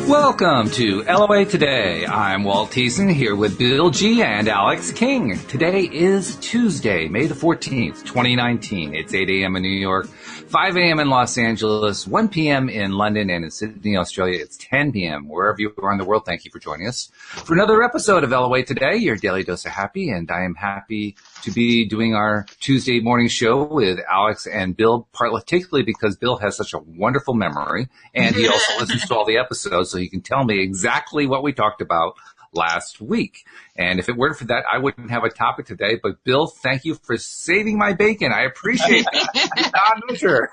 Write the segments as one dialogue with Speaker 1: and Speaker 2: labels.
Speaker 1: Welcome to LOA Today. I'm Walt Thiessen here with Bill G. and Alex King. Today is Tuesday, May the 14th, 2019. It's 8 a.m. in New York, 5 a.m. in Los Angeles, 1 p.m. in London, and in Sydney, Australia, it's 10 p.m. Wherever you are in the world, thank you for joining us for another episode of LOA Today, your daily dose of happy. And I am happy to be doing our Tuesday morning show with Alex and Bill, particularly because Bill has such a wonderful memory, and he also listens to all the episodes, so he can tell me exactly what we talked about last week. And if it weren't for that, I wouldn't have a topic today. But Bill, thank you for saving my bacon. I appreciate it.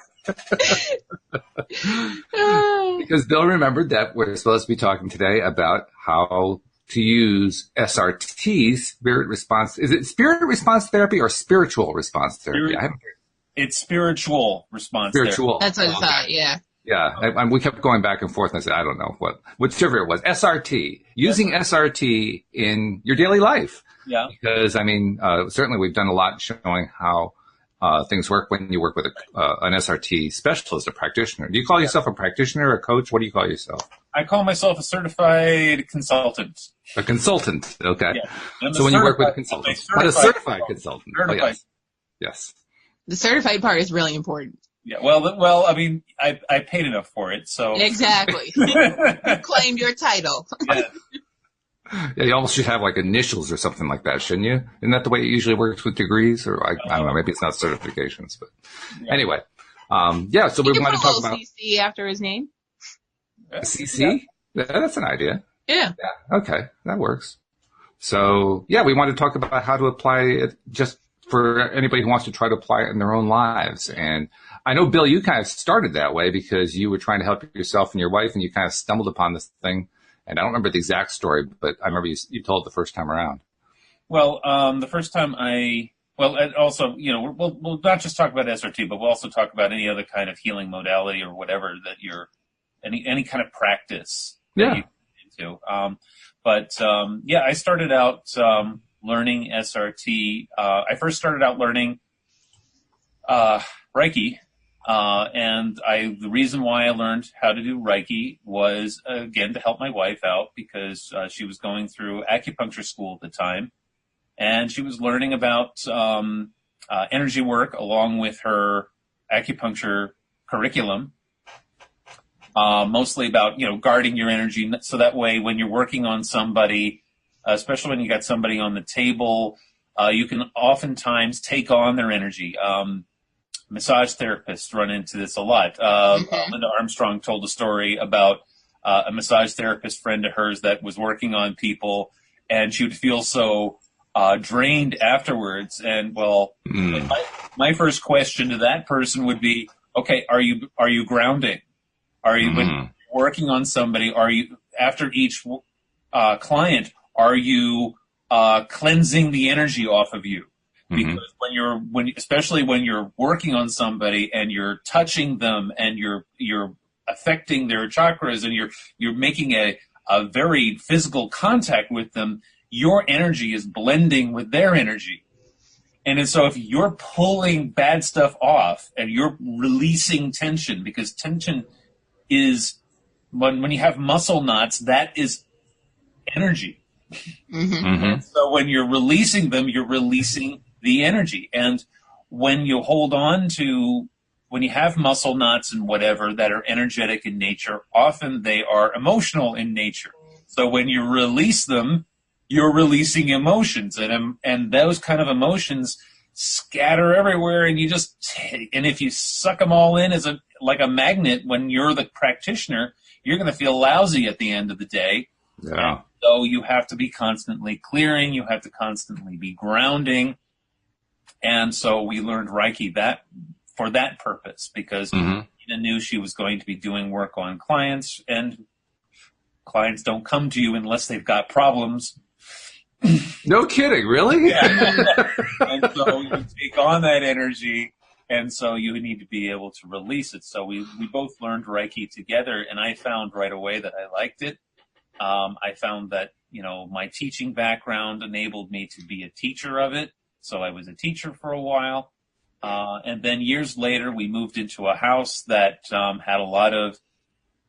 Speaker 1: Because Bill remembered that we're supposed to be talking today about how to use SRT, spirit response. Is it spirit response therapy or spiritual response therapy?
Speaker 2: It's spiritual response therapy.
Speaker 3: That's what I thought, yeah.
Speaker 1: Yeah, we kept going back and forth, and I said, I don't know whichever it was. SRT, using SRT in your daily life.
Speaker 2: Yeah.
Speaker 1: Because, certainly we've done a lot showing how things work when you work with an SRT specialist, a practitioner. Do you call yourself a practitioner, a coach? What do you call yourself?
Speaker 2: I call myself a certified consultant.
Speaker 1: A consultant, okay.
Speaker 2: Yeah.
Speaker 1: So when you work with a consultant. But a certified consultant.
Speaker 2: Certified.
Speaker 1: Yes.
Speaker 3: The certified part is really important.
Speaker 2: Yeah, well, I paid enough for it, so.
Speaker 3: Exactly. You claimed your title.
Speaker 2: Yeah.
Speaker 1: Yeah, you almost should have like initials or something like that, shouldn't you? Isn't that the way it usually works with degrees? Or I don't know, maybe it's not certifications, but anyway. So we want to talk about
Speaker 3: CC after his name.
Speaker 1: CC? Yeah, that's an idea.
Speaker 3: Yeah.
Speaker 1: Okay, that works. So, we want to talk about how to apply it just for anybody who wants to try to apply it in their own lives. And I know, Bill, you kind of started that way because you were trying to help yourself and your wife, and you kind of stumbled upon this thing. And I don't remember the exact story, but I remember you told it the first time around.
Speaker 2: Well, the first time and also, we'll not just talk about SRT, but we'll also talk about any other kind of healing modality or whatever that any kind of practice that you get into. I started out learning SRT. I first started out learning Reiki. And the reason why I learned how to do Reiki was, again, to help my wife out because she was going through acupuncture school at the time. And she was learning about energy work along with her acupuncture curriculum, mostly about, guarding your energy. So that way when you're working on somebody, especially when you got somebody on the table, you can oftentimes take on their energy. Massage therapists run into this a lot. Linda Armstrong told a story about a massage therapist friend of hers that was working on people, and she would feel so drained afterwards. And my first question to that person would be, okay, are you grounding? Are you when you're working on somebody? Are you after each client? Are you cleansing the energy off of you? Because especially when you're working on somebody and you're touching them and you're affecting their chakras and you're making a very physical contact with them, your energy is blending with their energy. And so if you're pulling bad stuff off and you're releasing tension, because tension is when you have muscle knots, that is energy. And so when you're releasing them, you're releasing the energy. And when you when you have muscle knots and whatever that are energetic in nature, often they are emotional in nature. So when you release them, you're releasing emotions, and those kind of emotions scatter everywhere, and and if you suck them all in like a magnet, when you're the practitioner, you're going to feel lousy at the end of the day.
Speaker 1: Yeah.
Speaker 2: And so you have to be constantly clearing, you have to constantly be grounding. And so we learned Reiki for that purpose, because Ina knew she was going to be doing work on clients, and clients don't come to you unless they've got problems.
Speaker 1: No kidding, really?
Speaker 2: Yeah. And so you take on that energy, and so you need to be able to release it. So we both learned Reiki together, and I found right away that I liked it. I found that, my teaching background enabled me to be a teacher of it. So I was a teacher for a while. And then years later, we moved into a house that had a lot of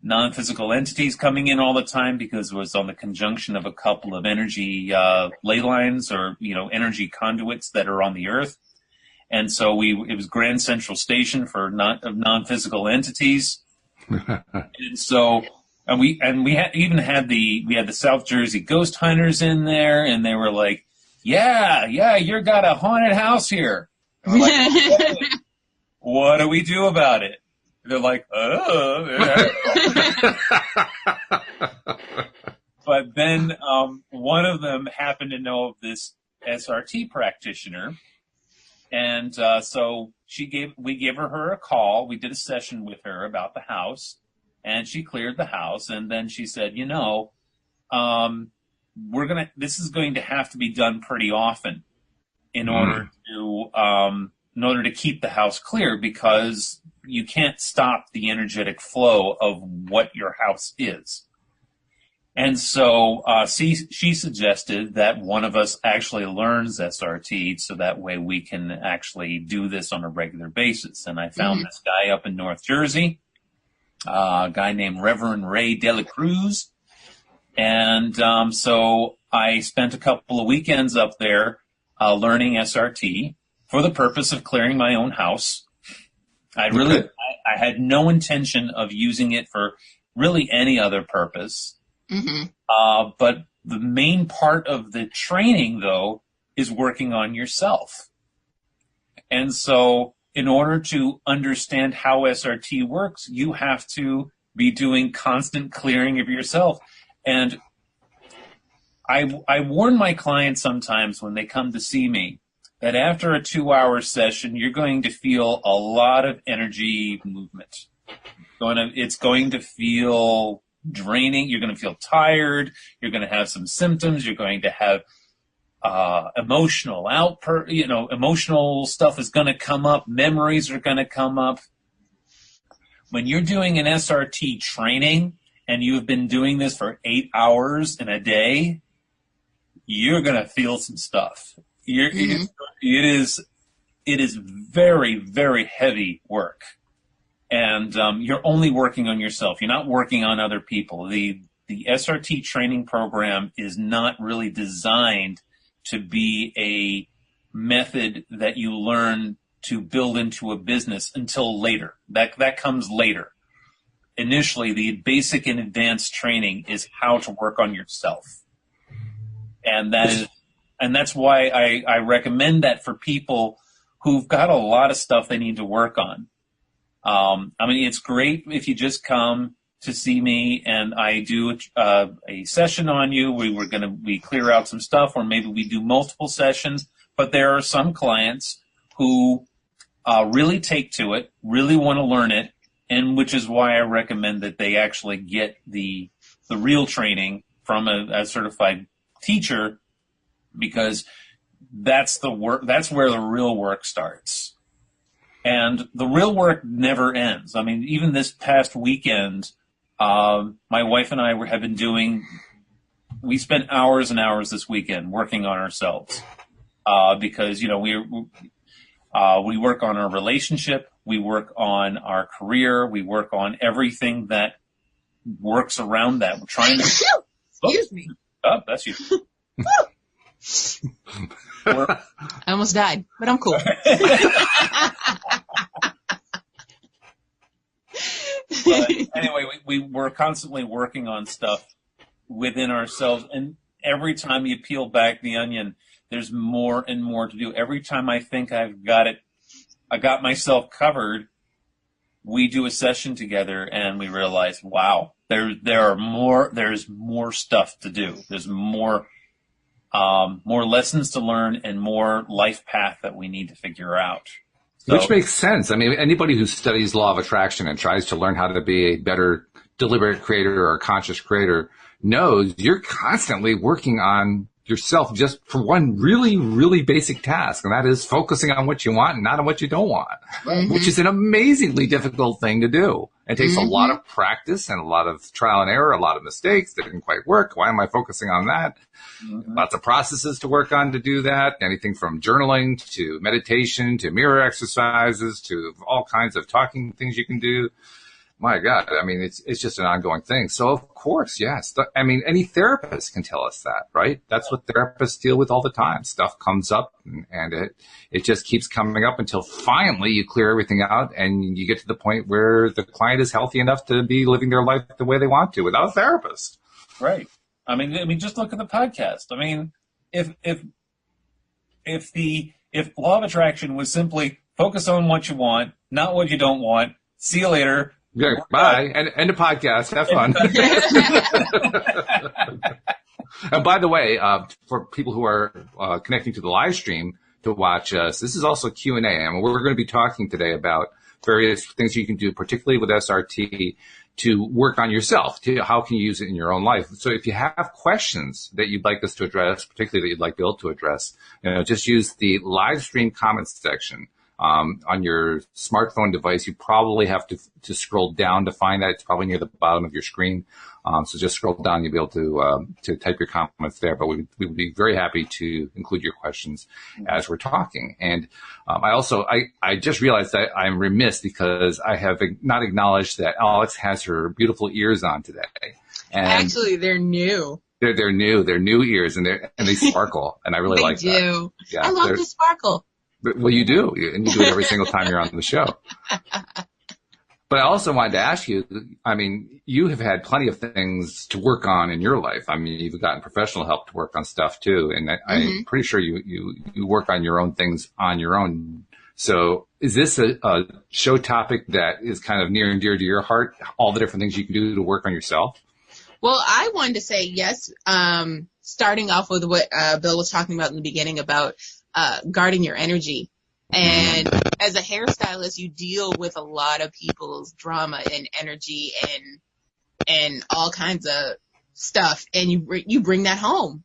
Speaker 2: non-physical entities coming in all the time because it was on the conjunction of a couple of energy ley lines or, energy conduits that are on the earth. And so it was Grand Central Station for non-physical entities. And so, we had the South Jersey ghost hunters in there, and they were like, yeah, you got a haunted house here. And we're like, what do we do about it? They're like, oh. But then one of them happened to know of this SRT practitioner, and so we gave her a call. We did a session with her about the house, and she cleared the house. And then she said, this is going to have to be done pretty often in order to keep the house clear, because you can't stop the energetic flow of what your house is. And so she suggested that one of us actually learns SRT so that way we can actually do this on a regular basis. And I found this guy up in North Jersey, a guy named Reverend Ray de la Cruz. And so I spent a couple of weekends up there learning SRT for the purpose of clearing my own house. I had no intention of using it for really any other purpose. But the main part of the training, though, is working on yourself. And so in order to understand how SRT works, you have to be doing constant clearing of yourself. And I warn my clients sometimes when they come to see me that after a 2-hour session, you're going to feel a lot of energy movement. It's going to feel draining. You're going to feel tired. You're going to have some symptoms. You're going to have emotional emotional stuff is going to come up. Memories are going to come up. When you're doing an SRT training and you've been doing this for 8 hours in a day, you're going to feel some stuff. It is very, very heavy work. And you're only working on yourself. You're not working on other people. The SRT training program is not really designed to be a method that you learn to build into a business until later. That comes later. Initially, the basic and advanced training is how to work on yourself. And that's why I recommend that for people who've got a lot of stuff they need to work on. It's great if you just come to see me and I do a session on you. We clear out some stuff, or maybe we do multiple sessions. But there are some clients who really take to it, really want to learn it, and which is why I recommend that they actually get the real training from a certified teacher, because that's where the real work starts. And the real work never ends. Even this past weekend, my wife and I have been we spent hours and hours this weekend working on ourselves, because, we work on our relationship, we work on our career, we work on everything that works around that. We're trying to...
Speaker 3: Excuse me.
Speaker 2: Oh, that's you.
Speaker 3: I almost died, but I'm cool.
Speaker 2: But anyway, we're constantly working on stuff within ourselves, and every time you peel back the onion, there's more and more to do. Every time I think I got myself covered, we do a session together, and we realize, wow, there's more stuff to do. There's more lessons to learn and more life path that we need to figure out. So,
Speaker 1: which makes sense. Anybody who studies law of attraction and tries to learn how to be a better deliberate creator or conscious creator knows you're constantly working on yourself just for one really, really basic task, and that is focusing on what you want and not on what you don't want, which is an amazingly difficult thing to do. It takes a lot of practice and a lot of trial and error, a lot of mistakes that didn't quite work. Why am I focusing on that? Lots of processes to work on to do that. Anything from journaling to meditation to mirror exercises to all kinds of talking things you can do. My God, I mean, it's just an ongoing thing. So of course, yes. I mean, any therapist can tell us that, right? That's what therapists deal with all the time. Stuff comes up and it just keeps coming up until finally you clear everything out and you get to the point where the client is healthy enough to be living their life the way they want to without a therapist.
Speaker 2: Right. I mean, just look at the podcast. I mean, if law of attraction was simply focus on what you want, not what you don't want, see you later.
Speaker 1: Yeah, bye. End the podcast. Have fun. And by the way, for people who are connecting to the live stream to watch us, this is also Q&A. And we're going to be talking today about various things you can do, particularly with SRT, to work on yourself. How can you use it in your own life? So if you have questions that you'd like us to address, particularly that you'd like Bill to address, just use the live stream comments section. On your smartphone device, you probably have to scroll down to find that. It's probably near the bottom of your screen. So just scroll down. You'll be able to type your comments there. But we would be very happy to include your questions as we're talking. And I just realized that I'm remiss because I have not acknowledged that Alex has her beautiful ears on today. And
Speaker 3: actually, they're new.
Speaker 1: They're new. They're new ears, and they sparkle. And I really like that.
Speaker 3: They do.
Speaker 1: Yeah,
Speaker 3: I love the sparkle.
Speaker 1: Well, you do, and you do it every single time you're on the show. But I also wanted to ask you, I mean, you have had plenty of things to work on in your life. I mean, you've gotten professional help to work on stuff too, and I'm pretty sure you work on your own things on your own. So is this a show topic that is kind of near and dear to your heart, all the different things you can do to work on yourself?
Speaker 3: Well, I wanted to say yes, starting off with what Bill was talking about in the beginning about guarding your energy. And as a hairstylist, you deal with a lot of people's drama and energy and all kinds of stuff, and you bring that home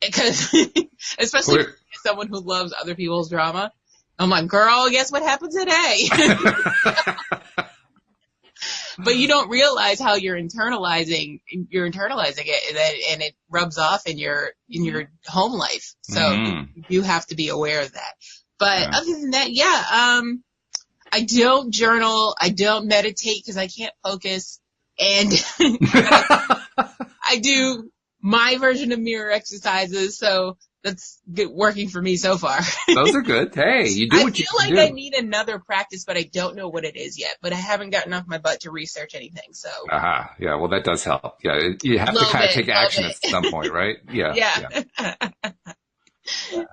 Speaker 3: because especially as someone who loves other people's drama. I'm like, girl, guess what happened today? But you don't realize how you're internalizing it, and it rubs off in your home life. So you have to be aware of that. But other than that, I don't journal, I don't meditate because I can't focus, and I do my version of mirror exercises. So that's good, working for me so far.
Speaker 1: Those are good. Hey, you do what you do.
Speaker 3: I feel like I need another practice, but I don't know what it is yet. But I haven't gotten off my butt to research anything. So. Yeah.
Speaker 1: Well, that does help. Yeah. You have to kind of take action at some point, right? Yeah.
Speaker 3: Yeah.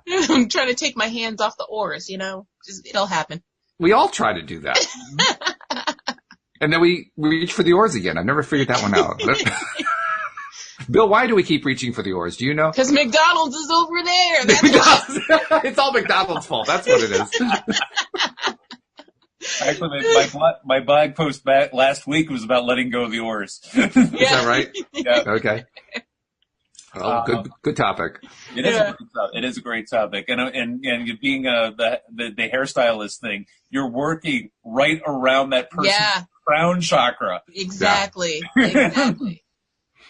Speaker 3: I'm trying to take my hands off the oars, just it'll happen.
Speaker 1: We all try to do that. And then we reach for the oars again. I've never figured that one out. Bill, why do we keep reaching for the oars? Do you know?
Speaker 3: Because McDonald's is over there. That's why.
Speaker 1: It's all McDonald's fault. That's what it is.
Speaker 2: Actually, my blog post back last week was about letting go of the oars.
Speaker 1: Is that right?
Speaker 2: Yeah.
Speaker 1: Okay. Well, good topic.
Speaker 2: It is a great topic, and being the hairstylist thing, you're working right around that person's crown chakra.
Speaker 3: Exactly.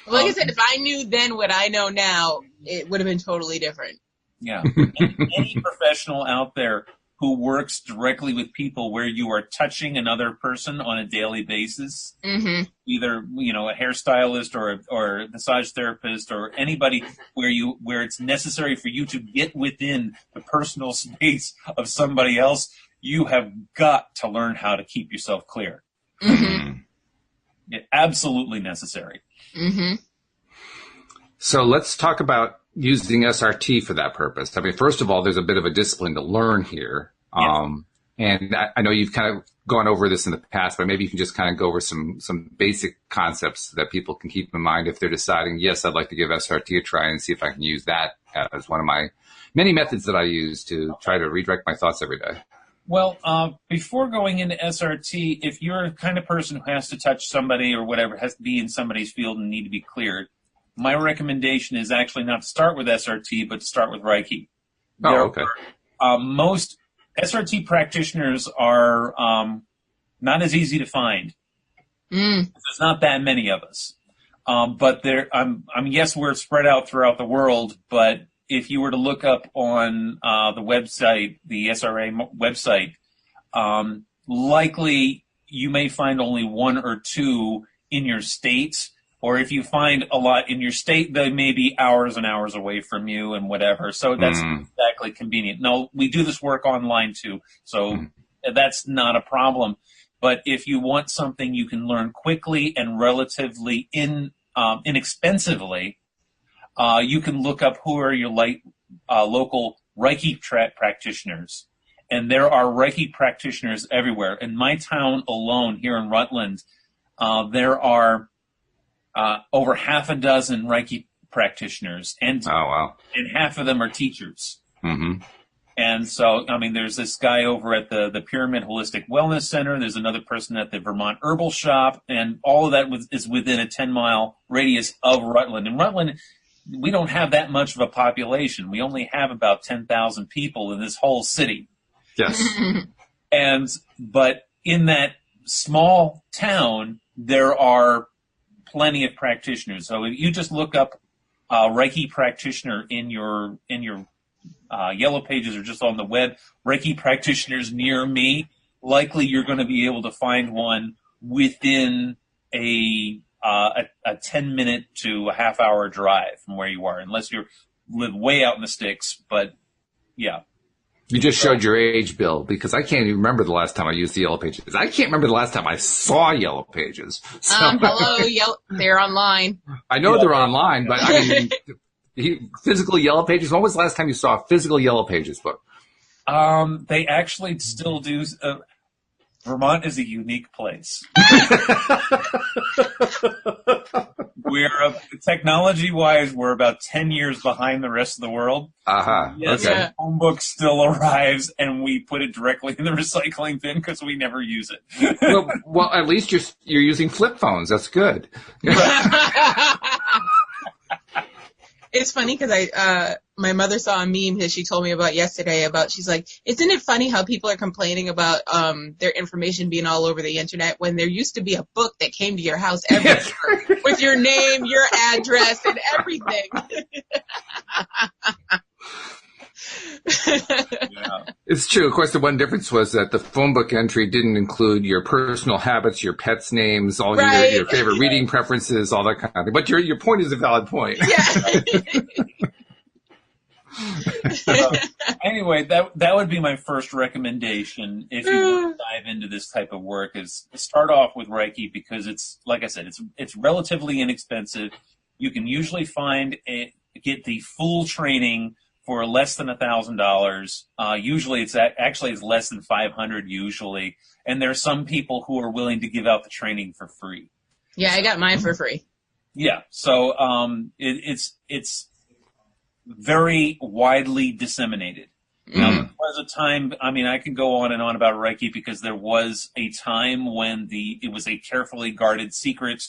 Speaker 3: Like I said, if I knew then what I know now, it would have been totally different. Yeah.
Speaker 2: Any professional out there who works directly with people where you are touching another person on a daily basis, either, a hairstylist or a massage therapist or anybody where it's necessary for you to get within the personal space of somebody else, you have got to learn how to keep yourself clear. Absolutely necessary.
Speaker 1: So let's talk about using SRT for that purpose. I mean, first of all, there's a bit of a discipline to learn here. And I know you've kind of gone over this in the past, but maybe you can just kind of go over some basic concepts that people can keep in mind if they're deciding, yes, I'd like to give SRT a try and see if I can use that as one of my many methods that I use to try to redirect my thoughts every day.
Speaker 2: Well, before going into SRT, if you're the kind of person who has to touch somebody or whatever, has to be in somebody's field and need to be cleared, my recommendation is actually not to start with SRT, but to start with Reiki.
Speaker 1: Okay.
Speaker 2: Most SRT practitioners are not as easy to find. There's not that many of us. But yes, we're spread out throughout the world, but if you were to look up on the website, the SRA website, likely you may find only one or two in your state, or if you find a lot in your state, they may be hours and hours away from you and whatever. So that's not exactly convenient. No, we do this work online too, so that's not a problem. But if you want something you can learn quickly and relatively inexpensively, you can look up who are your local Reiki practitioners. And there are Reiki practitioners everywhere. In my town alone, here in Rutland, there are over half a dozen Reiki practitioners, and and half of them are teachers. Mm-hmm. And so, I mean, there's this guy over at the Pyramid Holistic Wellness Center. There's another person at the Vermont Herbal Shop, and all of that is within a 10-mile radius of Rutland. And Rutland, we don't have that much of a population. We only have about 10,000 people in this whole city.
Speaker 1: Yes.
Speaker 2: But in that small town, there are plenty of practitioners. So if you just look up Reiki practitioner in your Yellow Pages or just on the web, Reiki practitioners near me, likely you're going to be able to find one within a 10-minute to a half-hour drive from where you are, unless you live way out in the sticks. But yeah.
Speaker 1: You just showed your age, Bill, because I can't even remember the last time I used the Yellow Pages. I can't remember the last time I saw Yellow Pages. So.
Speaker 3: Hello, they're online.
Speaker 1: I know they're online, but I mean, physical Yellow Pages. When was the last time you saw a physical Yellow Pages book?
Speaker 2: They actually still do. Vermont is a unique place. Technology-wise, we're about 10 years behind the rest of the world. Yes,
Speaker 1: okay.
Speaker 2: Our home book still arrives, and we put it directly in the recycling bin because we never use it.
Speaker 1: well, at least you're using flip phones. That's good.
Speaker 3: It's funny because my mother saw a meme that she told me about yesterday she's like, isn't it funny how people are complaining about their information being all over the internet when there used to be a book that came to your house every year with your name, your address, and everything.
Speaker 2: Yeah.
Speaker 1: It's true. Of course, the one difference was that the phone book entry didn't include your personal habits, your pets' names, all your favorite reading preferences, all that kind of thing. But your point is a valid point.
Speaker 3: Yeah.
Speaker 2: Anyway, that would be my first recommendation if you want to dive into this type of work, is start off with Reiki, because it's, like I said, it's relatively inexpensive. You can usually get the full training for less than $1,000. Usually it's less than $500 usually. And there are some people who are willing to give out the training for free.
Speaker 3: Yeah, I got mine for free.
Speaker 2: Yeah. So, it's very widely disseminated. Now, there was a time, I mean, I can go on and on about Reiki because there was a time when it was a carefully guarded secret.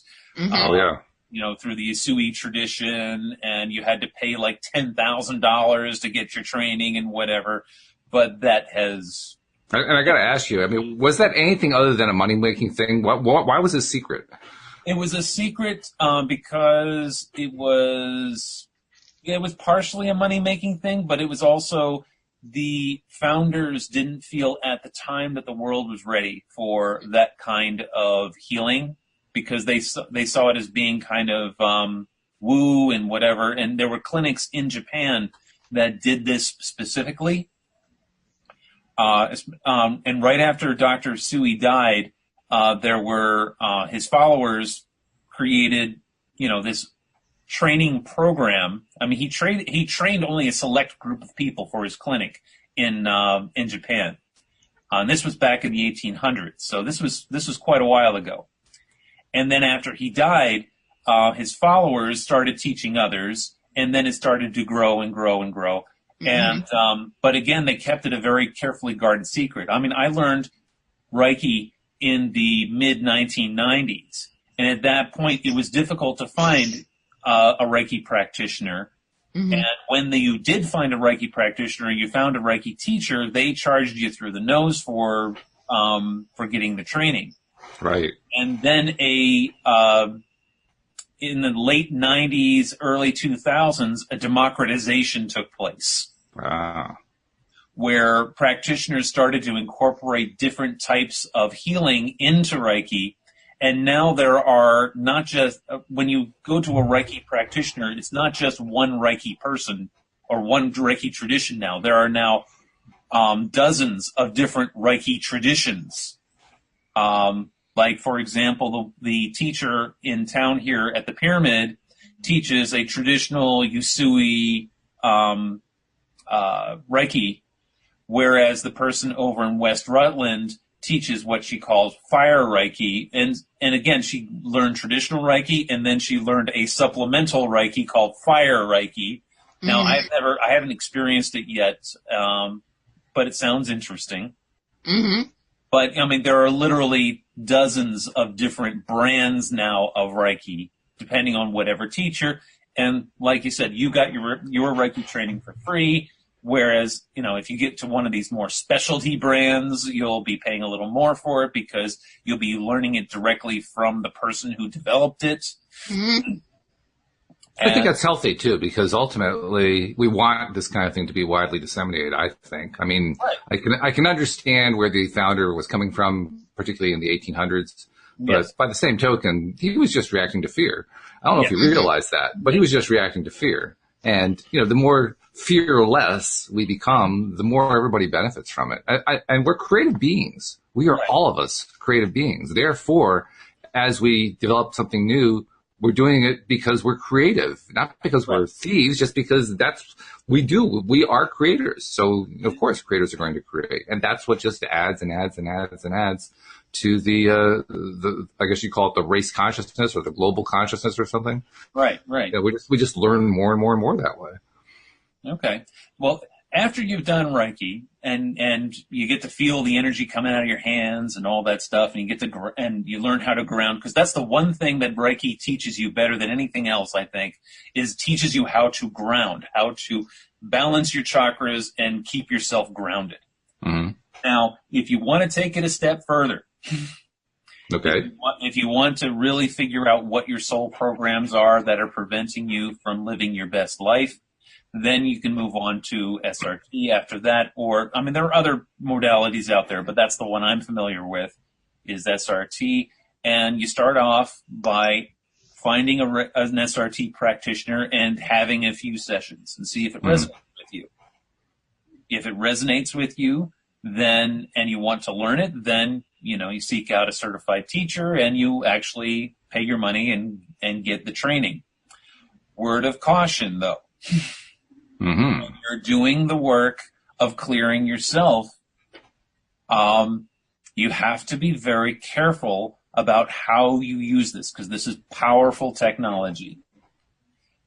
Speaker 2: Through the Usui tradition, and you had to pay like $10,000 to get your training and whatever. But that has.
Speaker 1: And I got to ask you, I mean, was that anything other than a money-making thing? Why was it a secret?
Speaker 2: It was a secret because it was partially a money-making thing, but it was also the founders didn't feel at the time that the world was ready for that kind of healing, because they saw it as being kind of woo and whatever. And there were clinics in Japan that did this specifically. And right after Dr. Sui died, there were his followers created, this training program. I mean, he trained only a select group of people for his clinic in Japan. And this was back in the 1800s. So this was quite a while ago. And then after he died, his followers started teaching others, and then it started to grow and grow and grow. And but again, they kept it a very carefully guarded secret. I mean, I learned Reiki in the mid-1990s, and at that point, it was difficult to find a Reiki practitioner. And when you did find a Reiki practitioner, you found a Reiki teacher, they charged you through the nose for getting the training.
Speaker 1: Right.
Speaker 2: And then in the late 90s, early 2000s, a democratization took place. where practitioners started to incorporate different types of healing into Reiki. And now there are not just, when you go to a Reiki practitioner, it's not just one Reiki person or one Reiki tradition now. There are now dozens of different Reiki traditions. Like, for example, the teacher in town here at the Pyramid teaches a traditional Usui Reiki, whereas the person over in West Rutland teaches what she calls fire Reiki. And again, she learned traditional Reiki, and then she learned a supplemental Reiki called fire Reiki. Now, I haven't experienced it yet, but it sounds interesting. Mm-hmm. But, I mean, there are literally dozens of different brands now of Reiki, depending on whatever teacher. And like you said, you got your Reiki training for free. Whereas, if you get to one of these more specialty brands, you'll be paying a little more for it because you'll be learning it directly from the person who developed it. Mm-hmm.
Speaker 1: I think that's healthy too, because ultimately we want this kind of thing to be widely disseminated, I think. I mean, right. I can understand where the founder was coming from, particularly in the 1800s. But yes. By the same token, he was just reacting to fear. I don't know if you realize that, but he was just reacting to fear. And, the more fearless we become, the more everybody benefits from it. And we're creative beings. We are all of us creative beings. Therefore, as we develop something new, we're doing it because we're creative, not because we're thieves, just because that's we do. We are creators. So, of course, creators are going to create. And that's what just adds and adds and adds and adds to the I guess you call it the race consciousness or the global consciousness or something.
Speaker 2: Right.
Speaker 1: We just learn more and more and more that way.
Speaker 2: Okay. Well, after you've done Reiki and you get to feel the energy coming out of your hands and all that stuff, and you get to and you learn how to ground, because that's the one thing that Reiki teaches you better than anything else, I think, is teaches you how to ground, how to balance your chakras and keep yourself grounded. Mm-hmm. Now, if you want to take it a step further,
Speaker 1: okay,
Speaker 2: if you want to really figure out what your soul programs are that are preventing you from living your best life, then you can move on to SRT after that. Or, I mean, there are other modalities out there, but that's the one I'm familiar with, is SRT. And you start off by finding an SRT practitioner and having a few sessions and see if it resonates with you. If it resonates with you, then, and you want to learn it, then, you seek out a certified teacher and you actually pay your money and get the training. Word of caution, though. Mm-hmm. When you're doing the work of clearing yourself, you have to be very careful about how you use this, because this is powerful technology.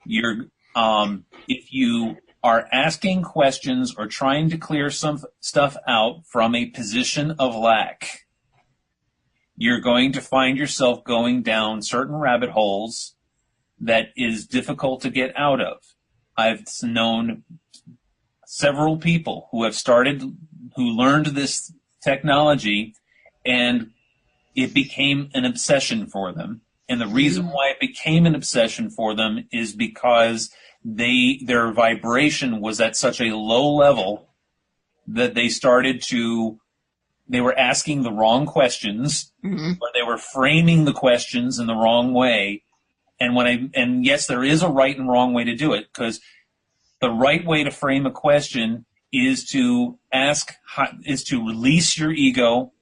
Speaker 2: If you are asking questions or trying to clear some stuff out from a position of lack, you're going to find yourself going down certain rabbit holes that is difficult to get out of. I've known several people who learned this technology, and it became an obsession for them. And the reason why it became an obsession for them is because their vibration was at such a low level that they were asking the wrong questions, or they were framing the questions in the wrong way. And yes, there is a right and wrong way to do it, because the right way to frame a question is to release your ego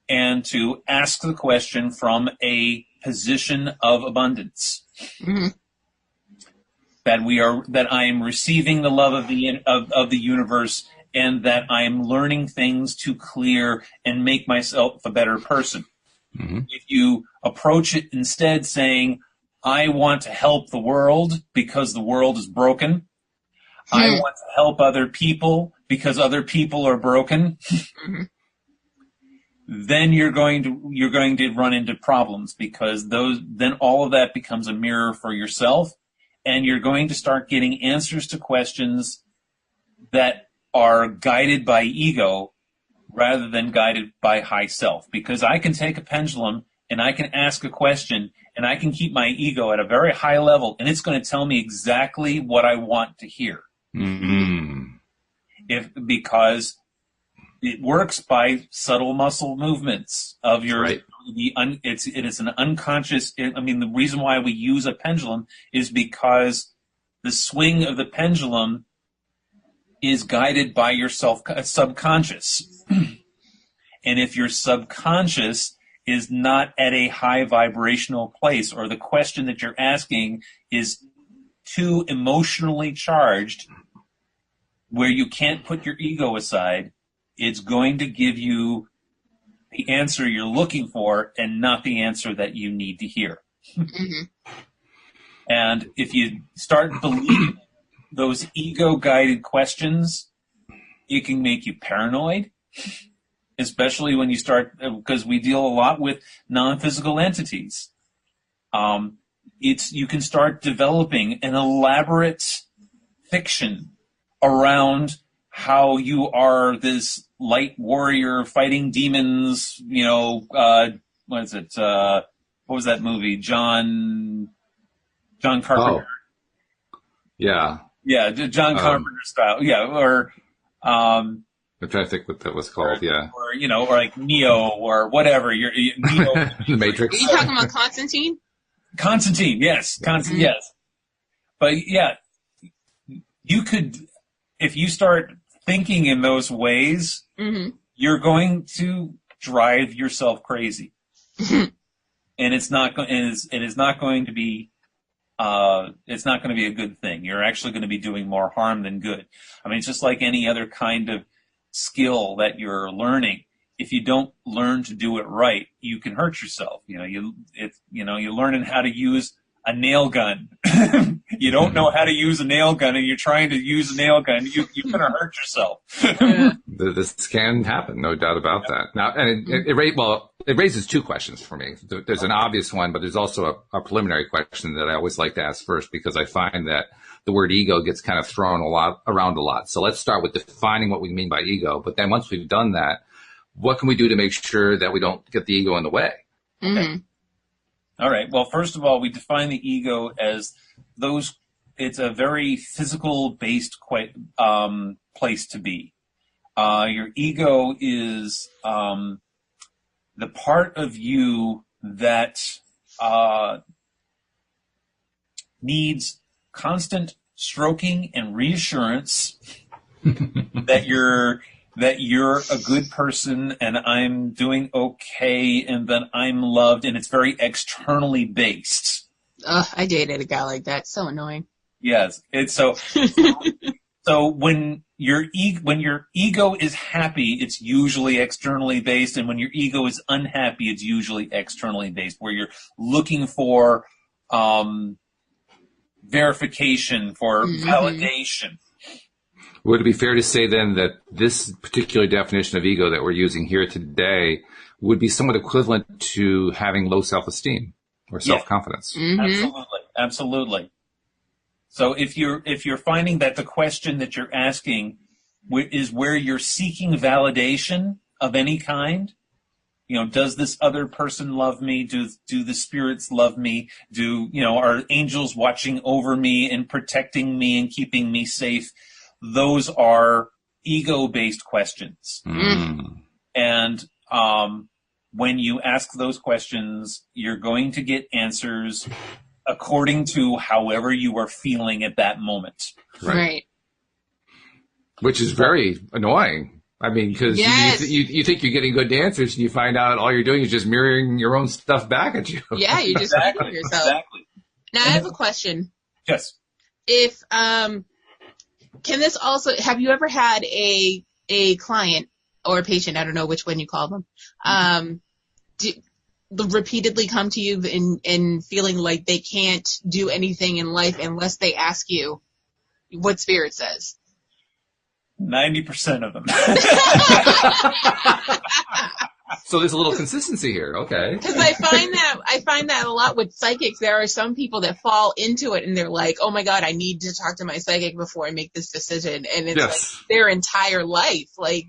Speaker 2: and to ask the question from a position of abundance. Mm-hmm. That I am receiving the love of the universe, and that I am learning things to clear and make myself a better person. Mm-hmm. If you approach it instead saying, I want to help the world because the world is broken. I want to help other people because other people are broken. Then you're going to run into problems, because then all of that becomes a mirror for yourself, and you're going to start getting answers to questions that are guided by ego rather than guided by high self. Because I can take a pendulum and I can ask a question, and I can keep my ego at a very high level, and it's going to tell me exactly what I want to hear. Mm-hmm. because it works by subtle muscle movements of your.
Speaker 1: Right.
Speaker 2: It is an unconscious. I mean, the reason why we use a pendulum is because the swing of the pendulum is guided by your subconscious. And if your subconscious is not at a high vibrational place, or the question that you're asking is too emotionally charged, where you can't put your ego aside, it's going to give you the answer you're looking for and not the answer that you need to hear.
Speaker 3: Mm-hmm.
Speaker 2: And if you start believing those ego-guided questions, it can make you paranoid, especially when you start, because we deal a lot with non-physical entities. You can start developing an elaborate fiction around how you are this light warrior fighting demons, what is it? What was that movie? John Carpenter.
Speaker 1: Oh. Yeah.
Speaker 2: Yeah, John Carpenter style. Yeah, or
Speaker 1: I'm trying to think what that was called.
Speaker 2: or like Neo or whatever. Neo.
Speaker 1: The Matrix.
Speaker 3: Are you talking about Constantine?
Speaker 2: Constantine, yes,
Speaker 3: Mm-hmm.
Speaker 2: yes. But yeah, you could, if you start thinking in those ways,
Speaker 3: Mm-hmm.
Speaker 2: you're going to drive yourself crazy, and it's not going. It is not going to be. It's not going to be a good thing. You're actually going to be doing more harm than good. I mean, it's just like any other kind of skill that you're learning. If you don't learn to do it right, you can hurt yourself. You're learning how to use a nail gun. You don't know how to use a nail gun, and you're trying to use a nail gun. You're going to hurt yourself.
Speaker 1: This can happen, no doubt about that. Now, and it raises two questions for me. There's an obvious one, but there's also a preliminary question that I always like to ask first, because I find that the word ego gets kind of thrown around a lot. So let's start with defining what we mean by ego. But then once we've done that, what can we do to make sure that we don't get the ego in the way?
Speaker 3: Mm-hmm.
Speaker 2: All right. Well, first of all, we define the ego as those. It's a very physical-based place to be. Your ego is the part of you that needs constant stroking and reassurance that you're a good person and I'm doing okay and that I'm loved, and it's very externally based.
Speaker 3: Ugh, I dated a guy like that. So annoying.
Speaker 2: Yes, it's so. So when your ego is happy, it's usually externally based, and when your ego is unhappy, it's usually externally based, where you're looking for verification, for validation.
Speaker 1: Would it be fair to say then that this particular definition of ego that we're using here today would be somewhat equivalent to having low self-esteem or self-confidence?
Speaker 3: Mm-hmm.
Speaker 2: Absolutely. So if you're finding that the question that you're asking is where you're seeking validation of any kind, does this other person love me? Do the spirits love me? Are angels watching over me and protecting me and keeping me safe? Those are ego-based questions.
Speaker 1: Mm.
Speaker 2: And when you ask those questions, you're going to get answers according to however you are feeling at that moment.
Speaker 3: Right.
Speaker 1: Which is very annoying. I mean, because
Speaker 3: yes.
Speaker 1: you think you're getting good answers, and you find out all you're doing is just mirroring your own stuff back at you.
Speaker 3: Yeah, you're just reading yourself.
Speaker 2: Exactly.
Speaker 3: Now, I have a question.
Speaker 2: Yes.
Speaker 3: If can this also, have you ever had a client or a patient, I don't know which one you call them, repeatedly come to you in feeling like they can't do anything in life unless they ask you what spirit says?
Speaker 2: 90% of them.
Speaker 1: So there's a little consistency here. Okay.
Speaker 3: Because I find that a lot with psychics. There are some people that fall into it and they're like, oh my God, I need to talk to my psychic before I make this decision. And it's like their entire life. Like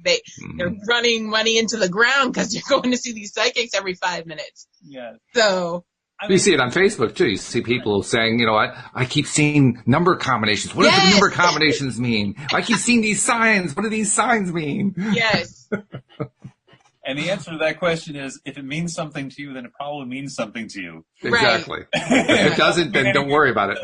Speaker 3: they're running money into the ground because they're going to see these psychics every 5 minutes.
Speaker 2: Yeah.
Speaker 3: So
Speaker 1: You see it on Facebook too. You see people saying, you know, I keep seeing number combinations. What do the number combinations mean? I keep seeing these signs. What do these signs mean?
Speaker 3: Yes.
Speaker 2: And the answer to that question is, if it means something to you, then it probably means something to you.
Speaker 1: Exactly. Right. If it doesn't, then don't worry about it.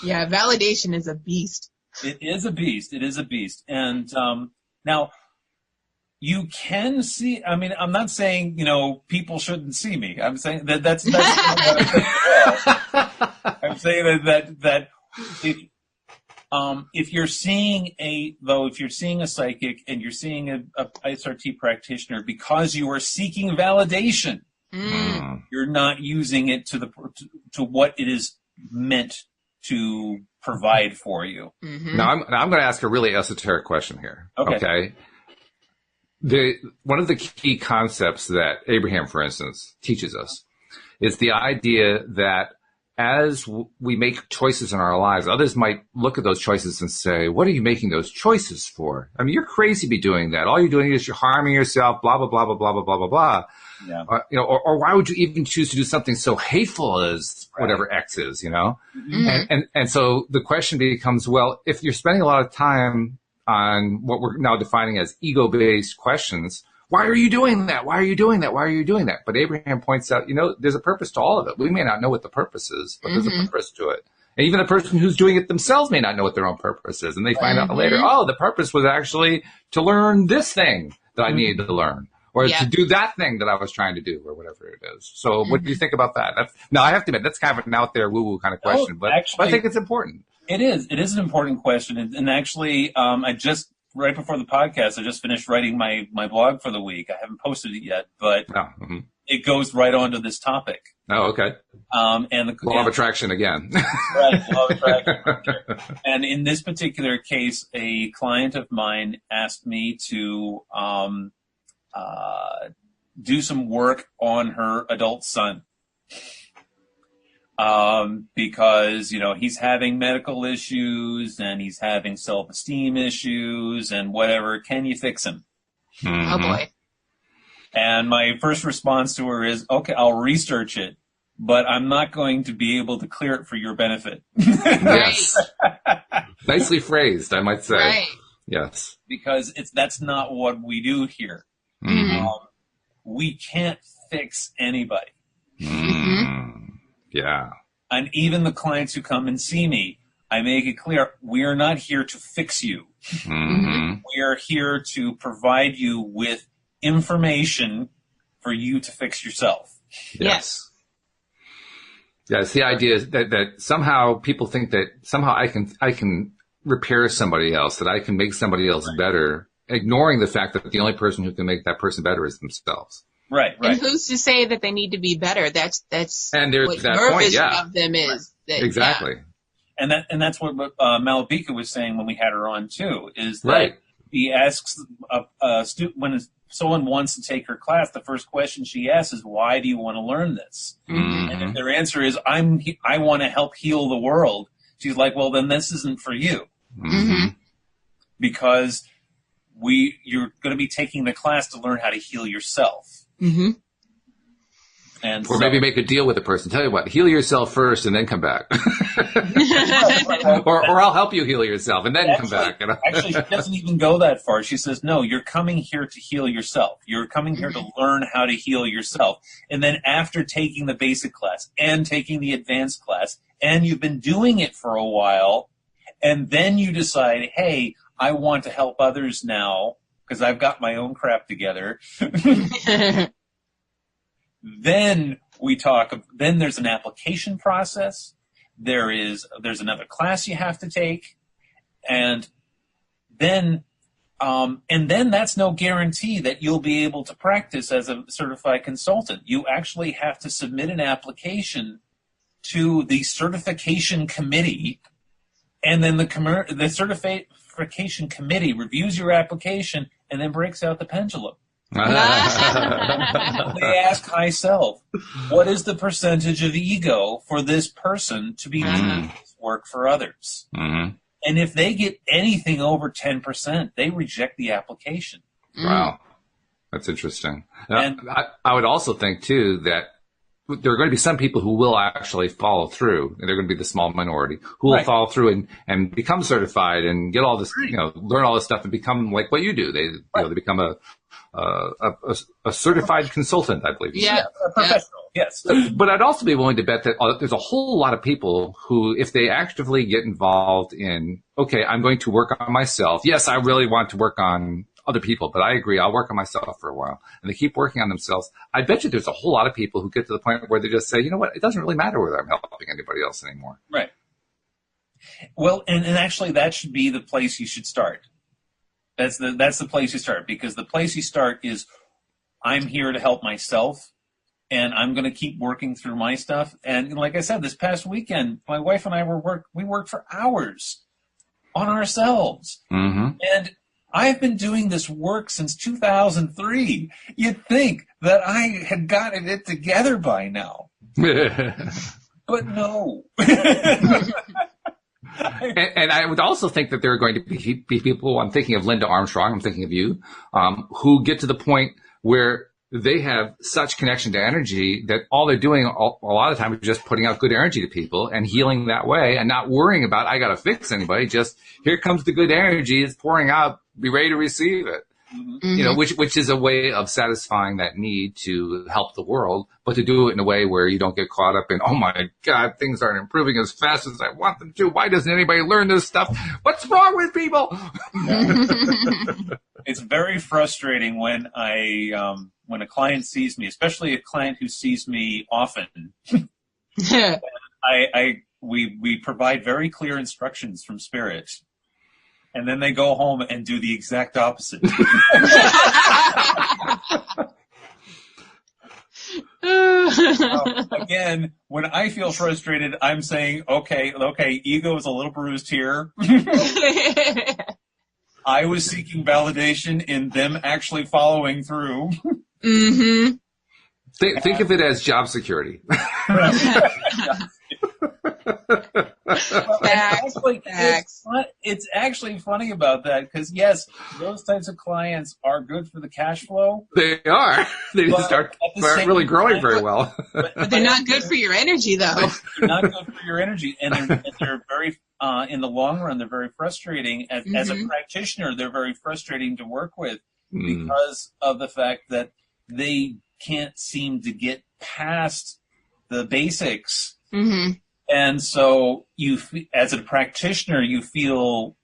Speaker 3: Yeah, validation is a beast.
Speaker 2: It is a beast. It is a beast. And now, you can see, I mean, I'm not saying, you know, people shouldn't see me. I'm saying that's I'm saying that if you're seeing a psychic and you're seeing a SRT practitioner because you are seeking validation, you're not using it to what it is meant to provide for you.
Speaker 1: Mm-hmm. Now I'm going to ask a really esoteric question here. Okay? One of the key concepts that Abraham, for instance, teaches us is the idea that as we make choices in our lives, others might look at those choices and say, what are you making those choices for? I mean, you're crazy to be doing that. All you're doing is you're harming yourself, blah, blah, blah, blah, blah, blah, blah, blah, blah. Yeah. You know, or why would you even choose to do something so hateful as whatever X is, you know? Mm-hmm. And so the question becomes, well, if you're spending a lot of time on what we're now defining as ego-based questions, why are you doing that? Why are you doing that? Why are you doing that? But Abraham points out, you know, there's a purpose to all of it. We may not know what the purpose is, but there's a purpose to it. And even the person who's doing it themselves may not know what their own purpose is. And they find out later, oh, the purpose was actually to learn this thing that I needed to learn, or to do that thing that I was trying to do, or whatever it is. So what do you think about that? Now, I have to admit, that's kind of an out there woo-woo kind of question, but I think it's important.
Speaker 2: It is. It is an important question. And actually, right before the podcast, I just finished writing my blog for the week. I haven't posted it yet, but it goes right on to this topic.
Speaker 1: Oh, okay.
Speaker 2: And the
Speaker 1: law of attraction again.
Speaker 2: Right, law of attraction. And in this particular case, a client of mine asked me to do some work on her adult son. Because, you know, he's having medical issues and he's having self-esteem issues and whatever. Can you fix him?
Speaker 3: Oh, boy.
Speaker 2: And my first response to her is, okay, I'll research it, but I'm not going to be able to clear it for your benefit.
Speaker 1: Yes. Nicely phrased, I might say.
Speaker 3: Right.
Speaker 1: Yes.
Speaker 2: Because that's not what we do here. We can't fix anybody.
Speaker 1: Yeah.
Speaker 2: And even the clients who come and see me, I make it clear, we are not here to fix you. We are here to provide you with information for you to fix yourself.
Speaker 1: Yes. Yes, the idea is that somehow people think that somehow I can repair somebody else, that I can make somebody else better, ignoring the fact that the only person who can make that person better is themselves.
Speaker 2: Right.
Speaker 3: And who's to say that they need to be better? That's
Speaker 1: and there's
Speaker 3: what
Speaker 1: that
Speaker 3: your
Speaker 1: point,
Speaker 3: vision of them is. That,
Speaker 1: exactly.
Speaker 2: Yeah. And that's what Malabika was saying when we had her on too. Is that he asks a student when someone wants to take her class, the first question she asks is, "Why do you want to learn this?" And if their answer is, "I want to help heal the world," she's like, "Well, then this isn't for you," because you're going to be taking the class to learn how to heal yourself. And
Speaker 1: or maybe make a deal with the person. Tell you what, heal yourself first and then come back. or I'll help you heal yourself and then come back. You know?
Speaker 2: Actually, she doesn't even go that far. She says, no, you're coming here to heal yourself. You're coming here to learn how to heal yourself. And then after taking the basic class and taking the advanced class, and you've been doing it for a while, and then you decide, hey, I want to help others now because I've got my own crap together. Then then there's an application process. There's another class you have to take. And then that's no guarantee that you'll be able to practice as a certified consultant. You actually have to submit an application to the certification committee, and then the certification committee reviews your application and then breaks out the pendulum. They ask high self, what is the percentage of ego for this person to be doing this work for others? And if they get anything over 10%, they reject the application.
Speaker 1: Wow. That's interesting.
Speaker 2: And
Speaker 1: I would also think, too, that there are going to be some people who will actually follow through, and they're going to be the small minority who will follow through and become certified and get all this, learn all this stuff and become like what you do. They become a certified consultant, I believe.
Speaker 2: Yeah, a professional. Yes.
Speaker 1: But I'd also be willing to bet that there's a whole lot of people who, if they actively get involved in, okay, I'm going to work on myself. Yes, I really want to work on other people, but I agree, I'll work on myself for a while. And they keep working on themselves. I bet you there's a whole lot of people who get to the point where they just say, you know what, it doesn't really matter whether I'm helping anybody else anymore.
Speaker 2: Right. Well, and actually that should be the place you should start. That's the place you start, because the place you start is, I'm here to help myself, and I'm going to keep working through my stuff. And like I said, this past weekend, my wife and I we worked for hours on ourselves.
Speaker 1: Mm-hmm.
Speaker 2: And I've been doing this work since 2003. You'd think that I had gotten it together by now. But no.
Speaker 1: And I would also think that there are going to be people, I'm thinking of Linda Armstrong, I'm thinking of you, who get to the point where they have such connection to energy that all they're doing a lot of times is just putting out good energy to people and healing that way and not worrying about, I got to fix anybody. Just here comes the good energy. It's pouring out. Be ready to receive it.
Speaker 3: Mm-hmm.
Speaker 1: Which is a way of satisfying that need to help the world, but to do it in a way where you don't get caught up in, oh my God, things aren't improving as fast as I want them to. Why doesn't anybody learn this stuff? What's wrong with people?
Speaker 2: It's very frustrating when when a client sees me, especially a client who sees me often. We provide very clear instructions from Spirit. And then they go home and do the exact opposite. Again, when I feel frustrated, I'm saying, okay, ego is a little bruised here. I was seeking validation in them actually following through.
Speaker 3: Mm-hmm.
Speaker 1: Think of it as job security.
Speaker 2: It's actually funny about that, because yes, those types of clients are good for the cash flow.
Speaker 1: They are. They start really growing very well.
Speaker 3: But they're not good for your energy, though.
Speaker 2: They're not good for your energy, and they're very, in the long run, they're very frustrating. As a practitioner, they're very frustrating to work with because of the fact that they can't seem to get past the basics.
Speaker 3: Mm-hmm.
Speaker 2: And so as a practitioner, you feel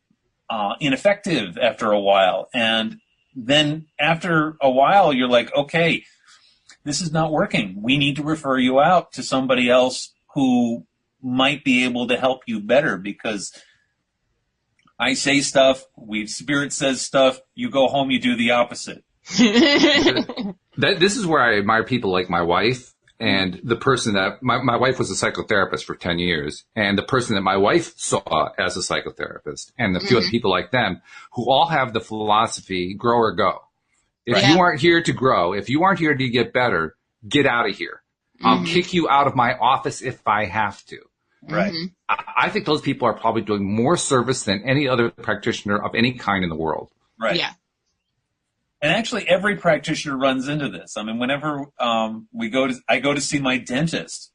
Speaker 2: ineffective after a while. And then after a while, you're like, okay, this is not working. We need to refer you out to somebody else who might be able to help you better, because I say stuff, Spirit says stuff, you go home, you do the opposite.
Speaker 1: This is where I admire people like my wife. And the person that my wife was a psychotherapist for 10 years, and the person that my wife saw as a psychotherapist, and the few other people like them who all have the philosophy, grow or go. If you aren't here to grow, if you aren't here to get better, get out of here. I'll kick you out of my office if I have to.
Speaker 2: Right.
Speaker 1: I think those people are probably doing more service than any other practitioner of any kind in the world.
Speaker 2: Right.
Speaker 3: Yeah.
Speaker 2: And actually, every practitioner runs into this. I mean, whenever I go to see my dentist,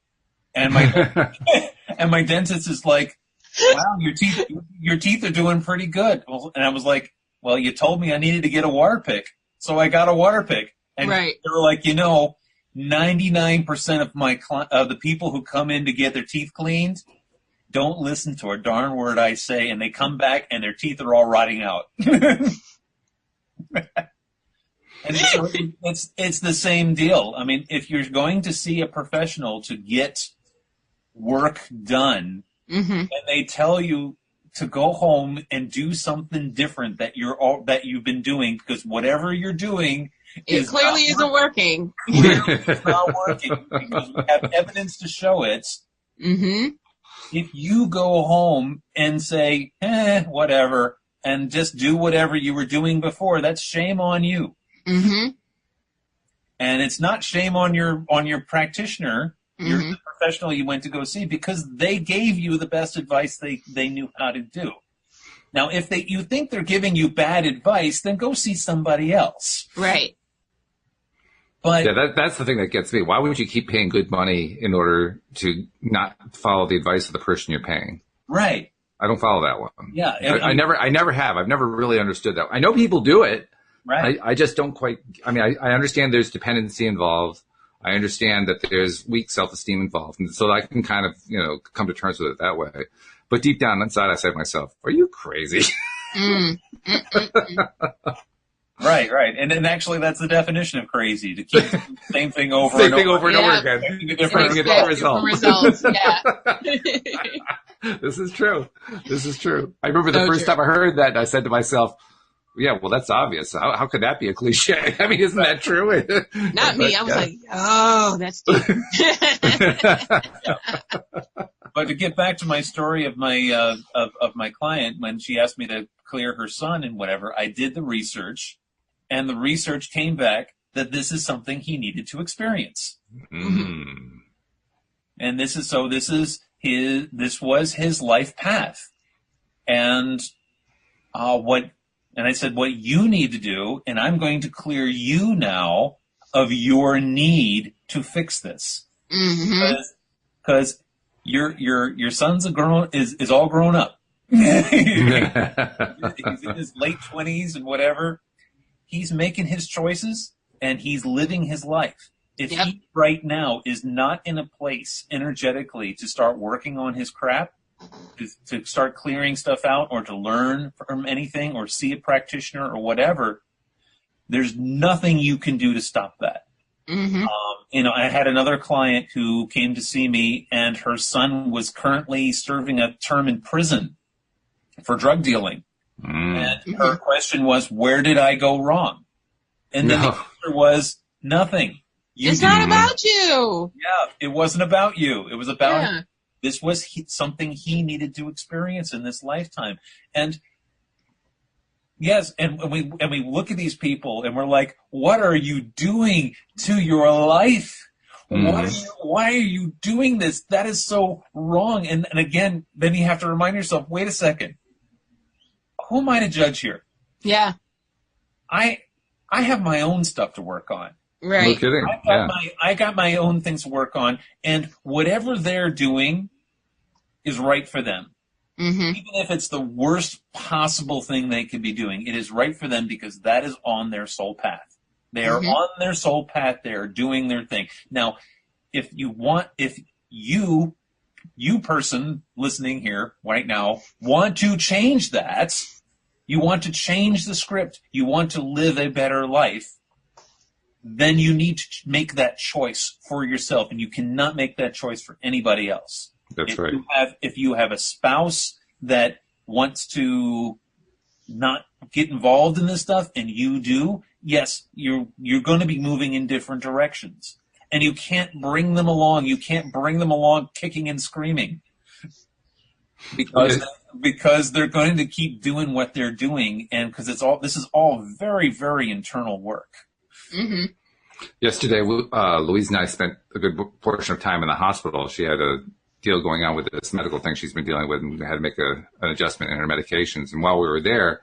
Speaker 2: and my dentist is like, "Wow, your teeth are doing pretty good." And I was like, "Well, you told me I needed to get a water pick, so I got a water pick." And they were like, 99% of the people who come in to get their teeth cleaned don't listen to a darn word I say, and they come back and their teeth are all rotting out. And so it's the same deal. I mean, if you're going to see a professional to get work done, and they tell you to go home and do something different that you've been doing, because whatever you're doing
Speaker 3: clearly isn't working.
Speaker 2: It's not working, because we have evidence to show it.
Speaker 3: Mm-hmm.
Speaker 2: If you go home and say, whatever, and just do whatever you were doing before, that's shame on you.
Speaker 3: Mm-hmm.
Speaker 2: And it's not shame on your practitioner, you're the professional you went to go see, because they gave you the best advice they knew how to do. Now, if you think they're giving you bad advice, then go see somebody else.
Speaker 3: Right.
Speaker 2: But
Speaker 1: yeah, that's the thing that gets me. Why would you keep paying good money in order to not follow the advice of the person you're paying?
Speaker 2: right.
Speaker 1: I don't follow that one.
Speaker 2: Yeah.
Speaker 1: I never have. I've never really understood that. I know people do it.
Speaker 2: Right.
Speaker 1: I just don't quite. I mean, I understand there's dependency involved. I understand that there's weak self-esteem involved, and so I can kind of, come to terms with it that way. But deep down inside, I say to myself, "Are you crazy?"
Speaker 2: Right. And actually, that's the definition of crazy, to keep the same thing over
Speaker 1: Same
Speaker 2: and
Speaker 1: thing over and over again.
Speaker 2: Expecting a different
Speaker 3: Expect
Speaker 2: result.
Speaker 3: different results. Yeah.
Speaker 1: This is true. I remember the first time I heard that, I said to myself, yeah, well, that's obvious. How could that be a cliche? I mean, isn't that true?
Speaker 3: Not me. I was like, oh, that's deep.
Speaker 2: But to get back to my story of my of my client, when she asked me to clear her son and whatever, I did the research, and the research came back that this is something he needed to experience.
Speaker 1: Mm.
Speaker 2: And this was his life path. And I said, what you need to do, and I'm going to clear you now of your need to fix this. Because your son's is all grown up. He's in his late 20s and whatever. He's making his choices and he's living his life. If he right now is not in a place energetically to start working on his crap, to start clearing stuff out, or to learn from anything, or see a practitioner or whatever, there's nothing you can do to stop that. I had another client who came to see me, and her son was currently serving a term in prison for drug dealing. And her question was, where did I go wrong? And then the answer was, nothing.
Speaker 3: It's not about you.
Speaker 2: Yeah, it wasn't about you. It was about him. This was something he needed to experience in this lifetime. And yes, and we look at these people and we're like, what are you doing to your life? Why are you doing this? That is so wrong. And again, then you have to remind yourself, wait a second. Who am I to judge here?
Speaker 3: Yeah.
Speaker 2: I have my own stuff to work on.
Speaker 3: Right.
Speaker 1: No kidding.
Speaker 2: I got my own things to work on, and whatever they're doing is right for them. Even if it's the worst possible thing they could be doing, it is right for them because that is on their soul path. They are on their soul path. They are doing their thing. Now, if you person listening here right now want to change that, you want to change the script, you want to live a better life, then you need to make that choice for yourself, and you cannot make that choice for anybody else.
Speaker 1: That's right.
Speaker 2: If you have a spouse that wants to not get involved in this stuff, and you do, yes, you're going to be moving in different directions, and you can't bring them along. You can't bring them along kicking and screaming, because they're going to keep doing what they're doing, and because this is all very, very internal work.
Speaker 1: Yesterday, Louise and I spent a good portion of time in the hospital. She had a deal going on with this medical thing she's been dealing with, and had to make an adjustment in her medications. And while we were there,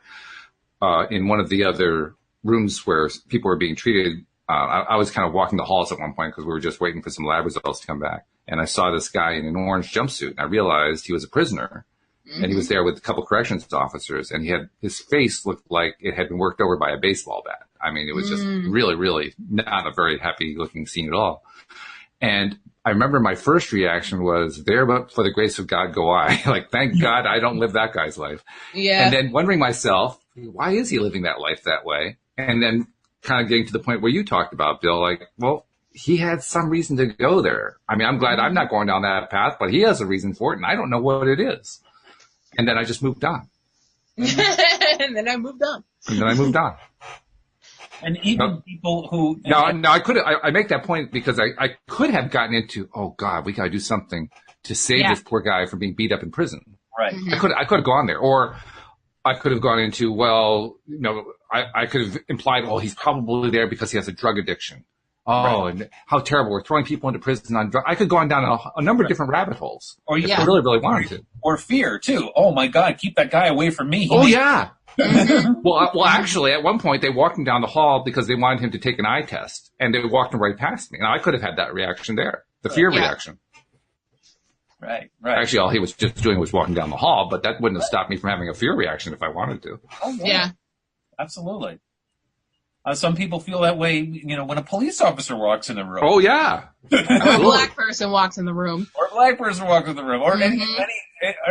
Speaker 1: in one of the other rooms where people were being treated, I was kind of walking the halls at one point because we were just waiting for some lab results to come back. And I saw this guy in an orange jumpsuit, and I realized he was a prisoner. And he was there with a couple corrections officers, and his face looked like it had been worked over by a baseball bat. I mean, it was just really, really not a very happy looking scene at all. And I remember my first reaction was, there but for the grace of God go I. Like, thank God I don't live that guy's life. Yeah. And then wondering myself, why is he living that life that way? And then kind of getting to the point where you talked about, Bill, like, well, he had some reason to go there. I mean, I'm glad I'm not going down that path, but he has a reason for it, and I don't know what it is. And then I just moved on.
Speaker 3: And then I moved on.
Speaker 2: And even people who...
Speaker 1: No, I make that point because I could have gotten into, oh, God, we got to do something to save this poor guy from being beat up in prison.
Speaker 2: Right.
Speaker 1: I could have gone there. Or I could have gone into, well, I could have implied, well, he's probably there because he has a drug addiction. Oh, and how terrible. We're throwing people into prison on drugs. I could go on down a number of different rabbit holes. Or I really, really wanted to.
Speaker 2: Or fear, too. Oh, my God, keep that guy away from me.
Speaker 1: Oh, yeah. Well, actually, at one point, they walked him down the hall because they wanted him to take an eye test, and they walked him right past me. And I could have had that reaction there, the fear reaction.
Speaker 2: Right.
Speaker 1: Actually, all he was just doing was walking down the hall, but that wouldn't have stopped me from having a fear reaction if I wanted to.
Speaker 2: Oh, yeah. Absolutely. Some people feel that way, when a police officer walks in the room.
Speaker 1: Oh, yeah.
Speaker 3: Or a black person walks in the room.
Speaker 2: Or a black person walks in the room. Or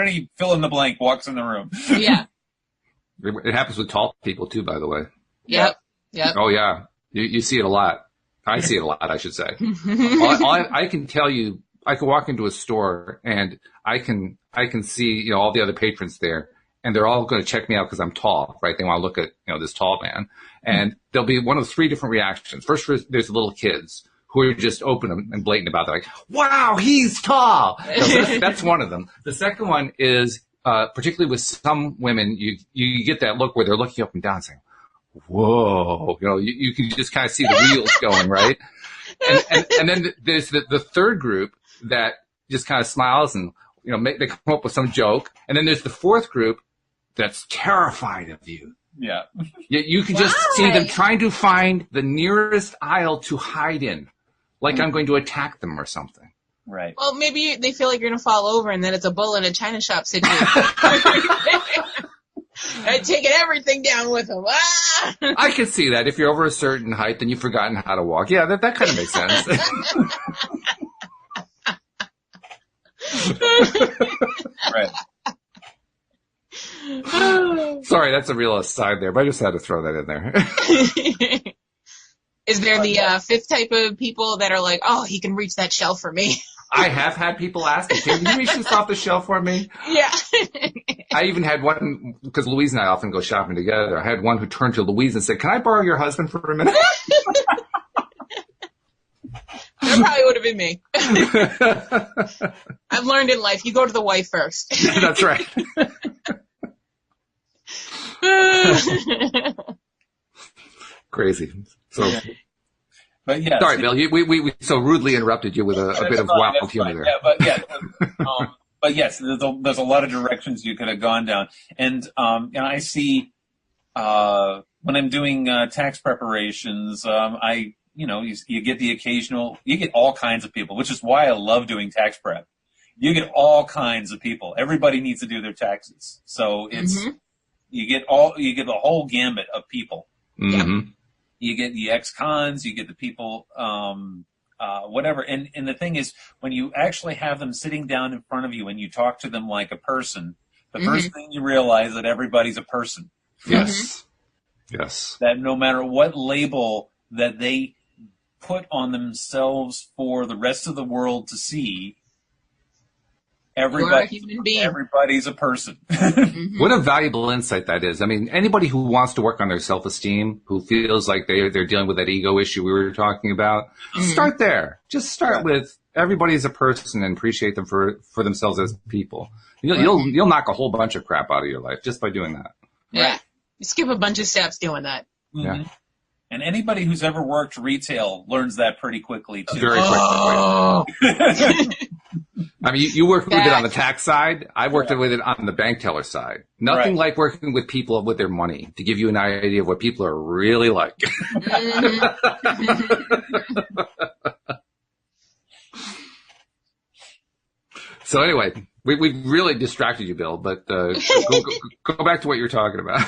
Speaker 2: any fill-in-the-blank walks in the room.
Speaker 3: Yeah.
Speaker 1: It happens with tall people, too, by the way.
Speaker 3: Yep.
Speaker 1: Oh, yeah. You see it a lot. I see it a lot, I should say. I can tell you, I can walk into a store, and I can see, all the other patrons there, and they're all going to check me out because I'm tall, right? They want to look at, this tall man. And there'll be one of 3 different reactions. First, there's little kids who are just open and blatant about it. Like, wow, he's tall. That's one of them. The second one is, particularly with some women, you get that look where they're looking up and down saying, whoa, you can just kind of see the wheels going, right? And then there's the third group that just kind of smiles and, they come up with some joke. And then there's the fourth group that's terrified of you.
Speaker 2: Yeah.
Speaker 1: You can just see them trying to find the nearest aisle to hide in, like I'm going to attack them or something.
Speaker 2: Right.
Speaker 3: Well, maybe they feel like you're going to fall over and then it's a bull in a china shop situation. And taking everything down with them. Ah!
Speaker 1: I can see that. If you're over a certain height, then you've forgotten how to walk. Yeah, that kind of makes sense.
Speaker 2: Right.
Speaker 1: Sorry, that's a real aside there, but I just had to throw that in there.
Speaker 3: Is there the fifth type of people that are like, oh, he can reach that shelf for me?
Speaker 1: I have had people ask me, can you reach this off the shelf for me?
Speaker 3: Yeah.
Speaker 1: I even had one, because Louise and I often go shopping together. I had one who turned to Louise and said, can I borrow your husband for a minute?
Speaker 3: That probably would have been me. I've learned in life, you go to the wife first.
Speaker 1: That's right. Crazy. So,
Speaker 2: but yeah.
Speaker 1: Sorry, Bill. We so rudely interrupted you with a bit of wild humor there.
Speaker 2: Yeah, but yes, there's a lot of directions you could have gone down, and I see when I'm doing tax preparations, you get the occasional, you get all kinds of people, which is why I love doing tax prep. You get all kinds of people. Everybody needs to do their taxes, so it's you get the whole gambit of people.
Speaker 1: Mm-hmm.
Speaker 2: You get the ex-cons, you get the people, whatever. And the thing is, when you actually have them sitting down in front of you and you talk to them like a person, the first thing you realize that everybody's a person.
Speaker 1: Yes. Yes.
Speaker 2: That no matter what label that they put on themselves for the rest of the world to see, everybody's a person.
Speaker 1: What a valuable insight that is. I mean, anybody who wants to work on their self-esteem, who feels like they're dealing with that ego issue we were talking about, start there. Just start with everybody's a person and appreciate them for themselves as people. You'll knock a whole bunch of crap out of your life just by doing that.
Speaker 3: Yeah. You skip a bunch of steps doing that.
Speaker 1: Yeah.
Speaker 2: And anybody who's ever worked retail learns that pretty quickly, too.
Speaker 1: Very quickly. I mean, you worked with it on the tax side. I worked with it on the bank teller side. Nothing like working with people with their money to give you an idea of what people are really like. So anyway, we really distracted you, Bill, but go back to what you were talking about.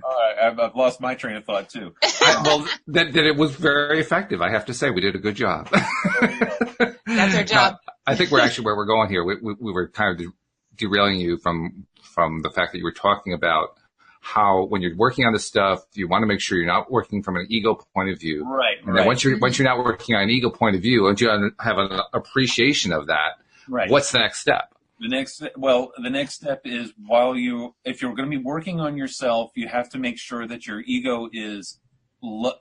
Speaker 2: All right, I've lost my train of thought, too.
Speaker 1: That it was very effective. I have to say, we did a good job.
Speaker 3: That's our job.
Speaker 1: I think we're actually where we're going here. We were kind of derailing you from the fact that you were talking about how when you're working on this stuff, you want to make sure you're not working from an ego point of view.
Speaker 2: Right.
Speaker 1: And then once you're not working on an ego point of view, once you have an appreciation of that, what's the next step?
Speaker 2: The next step is if you're going to be working on yourself, you have to make sure that your ego is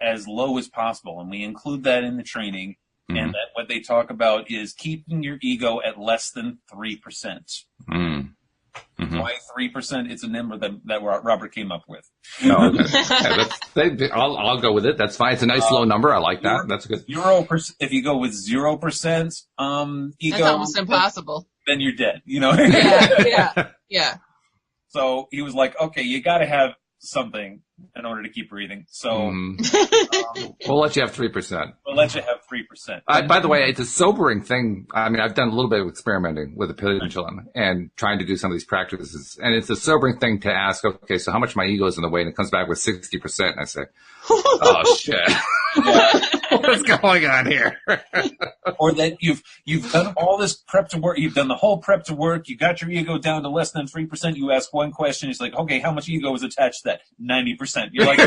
Speaker 2: as low as possible. And we include that in the training. Mm-hmm. And that what they talk about is keeping your ego at less than 3%. Mm-hmm. Why 3%? It's a number that Robert came up with.
Speaker 1: Oh, okay. I'll go with it. That's fine. It's a nice low number. I like that. That's good.
Speaker 2: 0%. If you go with 0%, ego,
Speaker 3: that's almost impossible.
Speaker 2: Then you're dead.
Speaker 3: Yeah.
Speaker 2: So he was like, okay, you got to have something in order to keep breathing. So
Speaker 1: we'll let you have 3%.
Speaker 2: We'll let you have 3%.
Speaker 1: By the way, it's a sobering thing. I mean, I've done a little bit of experimenting with the pendulum and trying to do some of these practices. And it's a sobering thing to ask, okay, so how much my ego is in the way? And it comes back with 60%. And I say, oh, shit. What's going on here?
Speaker 2: Or that you've done all this prep to work. You've done the whole prep to work. You got your ego down to less than 3%. You ask one question. It's like, okay, how much ego is attached to that? 90%. You're like,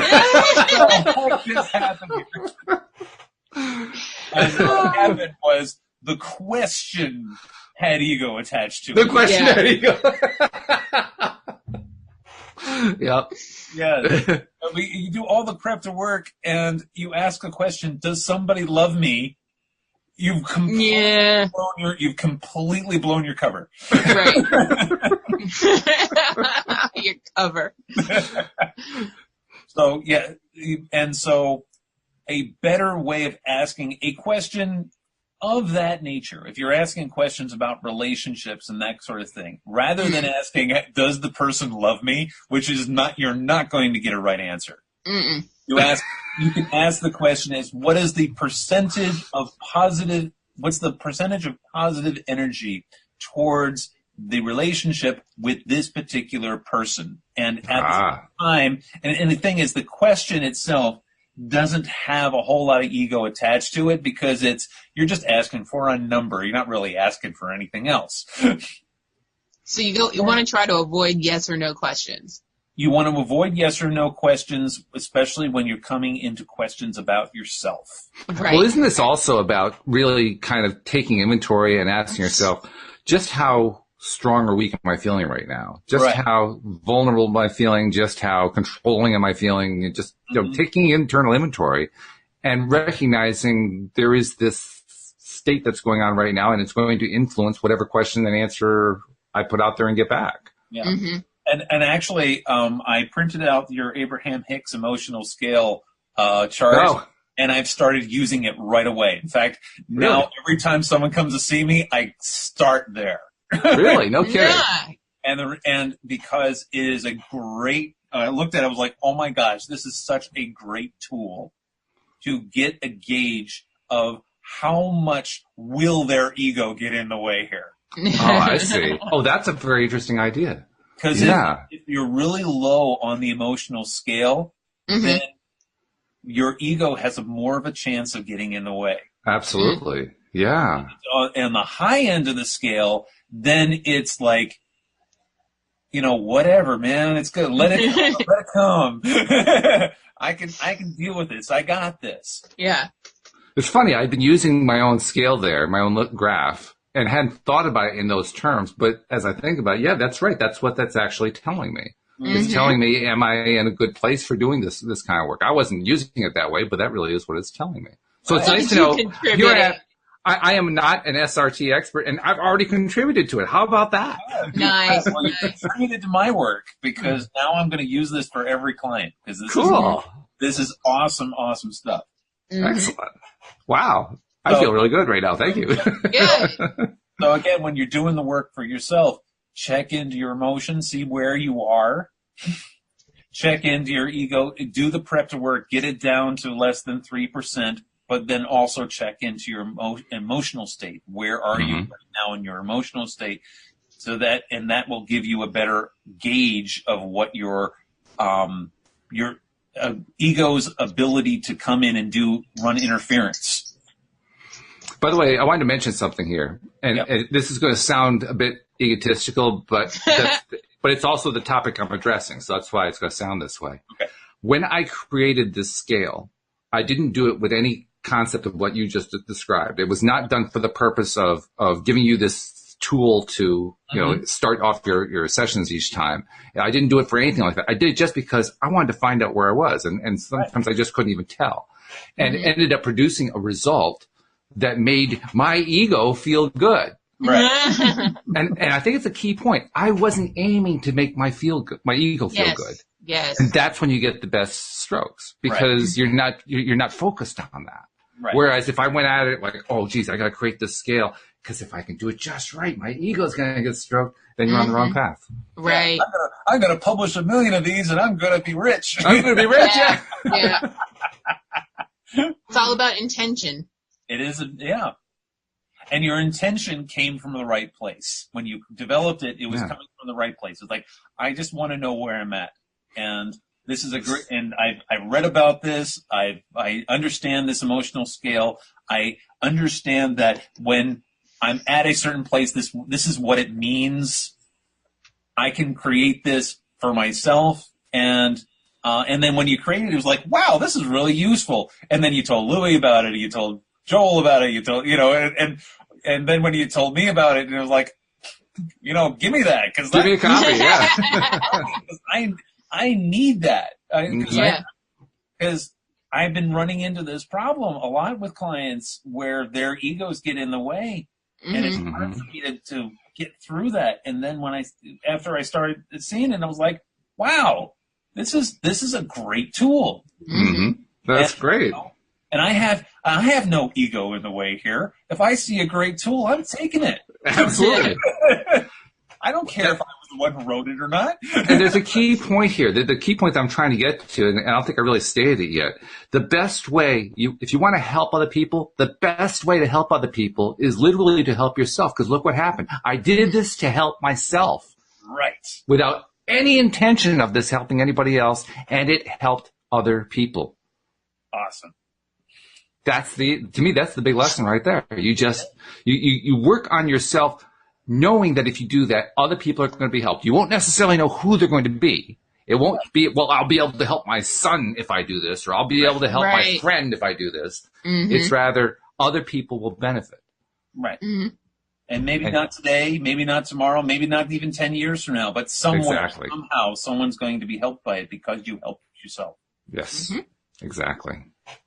Speaker 2: what just happened here? And what happened was the question had ego attached to it.
Speaker 1: The question had ego. Yep.
Speaker 2: Yeah. You do all the prep to work and you ask the question, does somebody love me? You've completely blown your cover.
Speaker 3: Right. Your cover.
Speaker 2: So, yeah. And so a better way of asking a question of that nature, if you're asking questions about relationships and that sort of thing, rather than asking, does the person love me, which is not, you're not going to get a right answer.
Speaker 3: Mm-mm.
Speaker 2: You can ask the question is, what is the percentage of positive, what's the percentage of positive energy towards the relationship with this particular person? And at the time, and the thing is, the question itself doesn't have a whole lot of ego attached to it because you're just asking for a number. You're not really asking for anything else.
Speaker 3: So you want to try to avoid yes or no questions.
Speaker 2: You want to avoid yes or no questions, especially when you're coming into questions about yourself.
Speaker 3: Right.
Speaker 1: Well, isn't this also about really kind of taking inventory and asking yourself just how strong or weak am I feeling right now? Just how vulnerable am I feeling? Just how controlling am I feeling? And just taking internal inventory and recognizing there is this state that's going on right now, and it's going to influence whatever question and answer I put out there and get back.
Speaker 2: Yeah. Mm-hmm. And actually, I printed out your Abraham Hicks emotional scale chart, and I've started using it right away. In fact, now every time someone comes to see me, I start there.
Speaker 1: Really? No kidding.
Speaker 3: Yeah.
Speaker 2: And because it is a great, I looked at it, I was like, oh my gosh, this is such a great tool to get a gauge of how much will their ego get in the way here.
Speaker 1: Oh, I see. Oh, that's a very interesting idea.
Speaker 2: Because if you're really low on the emotional scale, then your ego has more of a chance of getting in the way.
Speaker 1: Absolutely. Yeah.
Speaker 2: And the high end of the scale, then it's like, whatever, man, it's good. Let it come. I can deal with this. I got this.
Speaker 3: Yeah.
Speaker 1: It's funny. I've been using my own scale there, my own graph, and hadn't thought about it in those terms. But as I think about it, that's right. That's what that's actually telling me. It's telling me, am I in a good place for doing this kind of work? I wasn't using it that way, but that really is what it's telling me. So it's nice to know. Here I am not an SRT expert, and I've already contributed to it. How about that?
Speaker 3: Nice.
Speaker 2: Well, you contributed to my work because now I'm going to use this for every client. Because this is awesome, awesome stuff.
Speaker 1: Excellent. Wow. I feel really good right now. Thank you.
Speaker 3: Good.
Speaker 2: So again, when you're doing the work for yourself, check into your emotions, see where you are. Check into your ego, do the prep to work, get it down to less than 3%, but then also check into your emotional state. Where are you right now in your emotional state? So that will give you a better gauge of what your ego's ability to come in and run interference.
Speaker 1: By the way, I wanted to mention something here, and this is going to sound a bit egotistical, but it's also the topic I'm addressing, so that's why it's going to sound this way.
Speaker 2: Okay.
Speaker 1: When I created this scale, I didn't do it with any concept of what you just described. It was not done for the purpose of giving you this tool to start off your sessions each time. I didn't do it for anything like that. I did it just because I wanted to find out where I was, and sometimes I just couldn't even tell, and it ended up producing a result that made my ego feel good.
Speaker 2: Right.
Speaker 1: And I think it's a key point. I wasn't aiming to make my ego feel good.
Speaker 3: Yes.
Speaker 1: And that's when you get the best strokes because you're not focused on that.
Speaker 2: Right.
Speaker 1: Whereas if I went at it like, oh, geez, I got to create this scale because if I can do it just right, my ego's going to get stroked. Then you're on the wrong path.
Speaker 3: Right.
Speaker 2: Yeah, I'm gonna publish 1 million of these, and I'm gonna be rich.
Speaker 1: I'm going to be rich.
Speaker 3: Yeah. Yeah. It's all about intention.
Speaker 2: It is, yeah. And your intention came from the right place. When you developed it, it was coming from the right place. It's like, I just want to know where I'm at. And this is a great, and I read about this. I understand this emotional scale. I understand that when I'm at a certain place, this is what it means. I can create this for myself. And then when you created it, it was like, wow, this is really useful. And then you told Louie about it, you told Joel about it, you told, and then when you told me about it, it was like, give me that.
Speaker 1: Give me a copy, yeah.
Speaker 2: Because I need that. Because I've been running into this problem a lot with clients where their egos get in the way. And it's hard for me to get through that. And then after I started seeing it, I was like, wow, this is a great tool.
Speaker 1: Mm-hmm. That's great.
Speaker 2: And I have no ego in the way here. If I see a great tool, I'm taking it.
Speaker 1: Absolutely.
Speaker 2: I don't care if I was the one who wrote it or not.
Speaker 1: And there's a key point here. The key point that I'm trying to get to, and I don't think I really stated it yet. The best way, if you want to help other people, the best way to help other people is literally to help yourself. Because look what happened. I did this to help myself.
Speaker 2: Right.
Speaker 1: Without any intention of this helping anybody else, and it helped other people.
Speaker 2: Awesome.
Speaker 1: To me, that's the big lesson right there. You work on yourself, knowing that if you do that, other people are going to be helped. You won't necessarily know who they're going to be. It won't be, well, I'll be able to help my son if I do this, or I'll be able to help my friend if I do this. Mm-hmm. It's rather other people will benefit.
Speaker 2: Right. Mm-hmm. And maybe not today, maybe not tomorrow, maybe not even 10 years from now, but somewhere, somehow, someone's going to be helped by it because you helped yourself.
Speaker 1: Yes, exactly.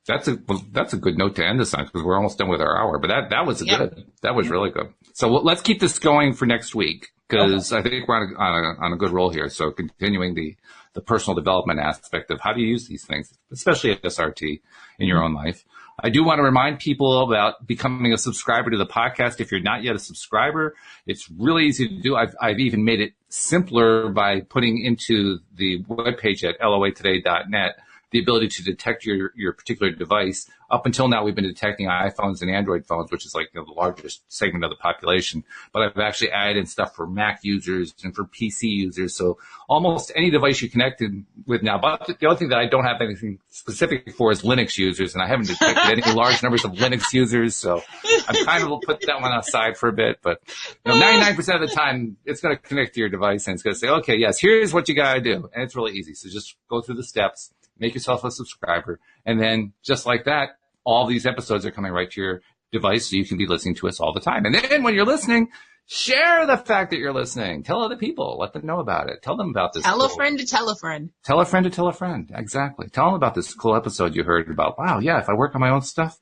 Speaker 1: That's a good note to end this on because we're almost done with our hour. But that was that was really good. So let's keep this going for next week because I think we're on a good roll here. So continuing the personal development aspect of how do you use these things, especially at SRT in your own life. I do want to remind people about becoming a subscriber to the podcast. If you're not yet a subscriber, it's really easy to do. I've even made it simpler by putting into the webpage at loatoday.net the ability to detect your particular device. Up until now, we've been detecting iPhones and Android phones, which is like the largest segment of the population. But I've actually added in stuff for Mac users and for PC users. So almost any device you're connected with now. But the only thing that I don't have anything specific for is Linux users, and I haven't detected any large numbers of Linux users. So I'm kind of put that one aside for a bit. But 99% of the time, it's going to connect to your device and it's going to say, okay, yes, here's what you got to do. And it's really easy. So just go through the steps. Make yourself a subscriber. And then just like that, all these episodes are coming right to your device so you can be listening to us all the time. And then when you're listening, share the fact that you're listening. Tell other people. Let them know about it. Tell them about this.
Speaker 3: Tell a friend to tell a friend.
Speaker 1: Tell a friend to tell a friend. Exactly. Tell them about this cool episode you heard about. Wow, yeah, if I work on my own stuff,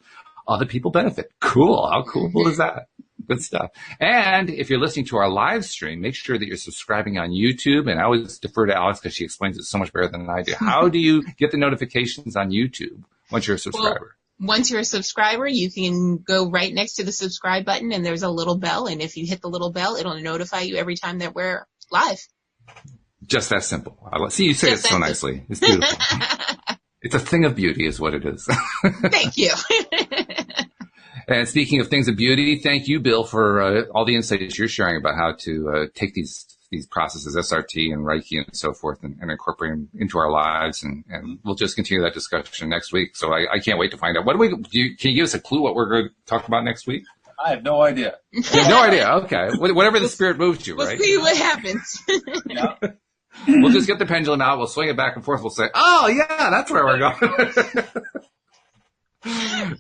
Speaker 1: other people benefit. Cool. How cool is that? Good stuff. And if you're listening to our live stream, make sure that you're subscribing on YouTube. And I always defer to Alex because she explains it so much better than I do. How do you get the notifications on YouTube once you're a subscriber?
Speaker 3: Well, once you're a subscriber, you can go right next to the subscribe button and there's a little bell. And if you hit the little bell, it'll notify you every time that we're live.
Speaker 1: Just that simple. See, you say it so nicely. It's beautiful. It's a thing of beauty is what it is.
Speaker 3: Thank you.
Speaker 1: And speaking of things of beauty, thank you, Bill, for all the insights you're sharing about how to take these processes, SRT and Reiki and so forth, and incorporate them into our lives. And we'll just continue that discussion next week. So I can't wait to find out. Can you give us a clue what we're going to talk about next week?
Speaker 2: I have no idea.
Speaker 1: You have no idea. Okay. Whatever the spirit moves you, right?
Speaker 3: We'll see what happens.
Speaker 2: Yeah.
Speaker 1: We'll just get the pendulum out. We'll swing it back and forth. We'll say, oh, yeah, that's where we're going.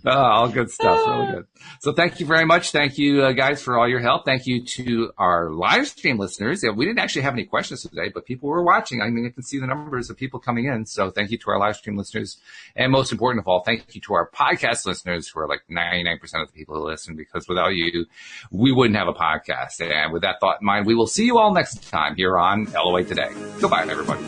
Speaker 1: All good stuff. Really good. So thank you very much. Thank you, guys, for all your help. Thank you to our live stream listeners. We didn't actually have any questions today, but people were watching. I mean, you can see the numbers of people coming in. So thank you to our live stream listeners. And most important of all, thank you to our podcast listeners who are like 99% of the people who listen, because without you, we wouldn't have a podcast. And with that thought in mind, we will see you all next time here on LOA Today. Goodbye, everybody.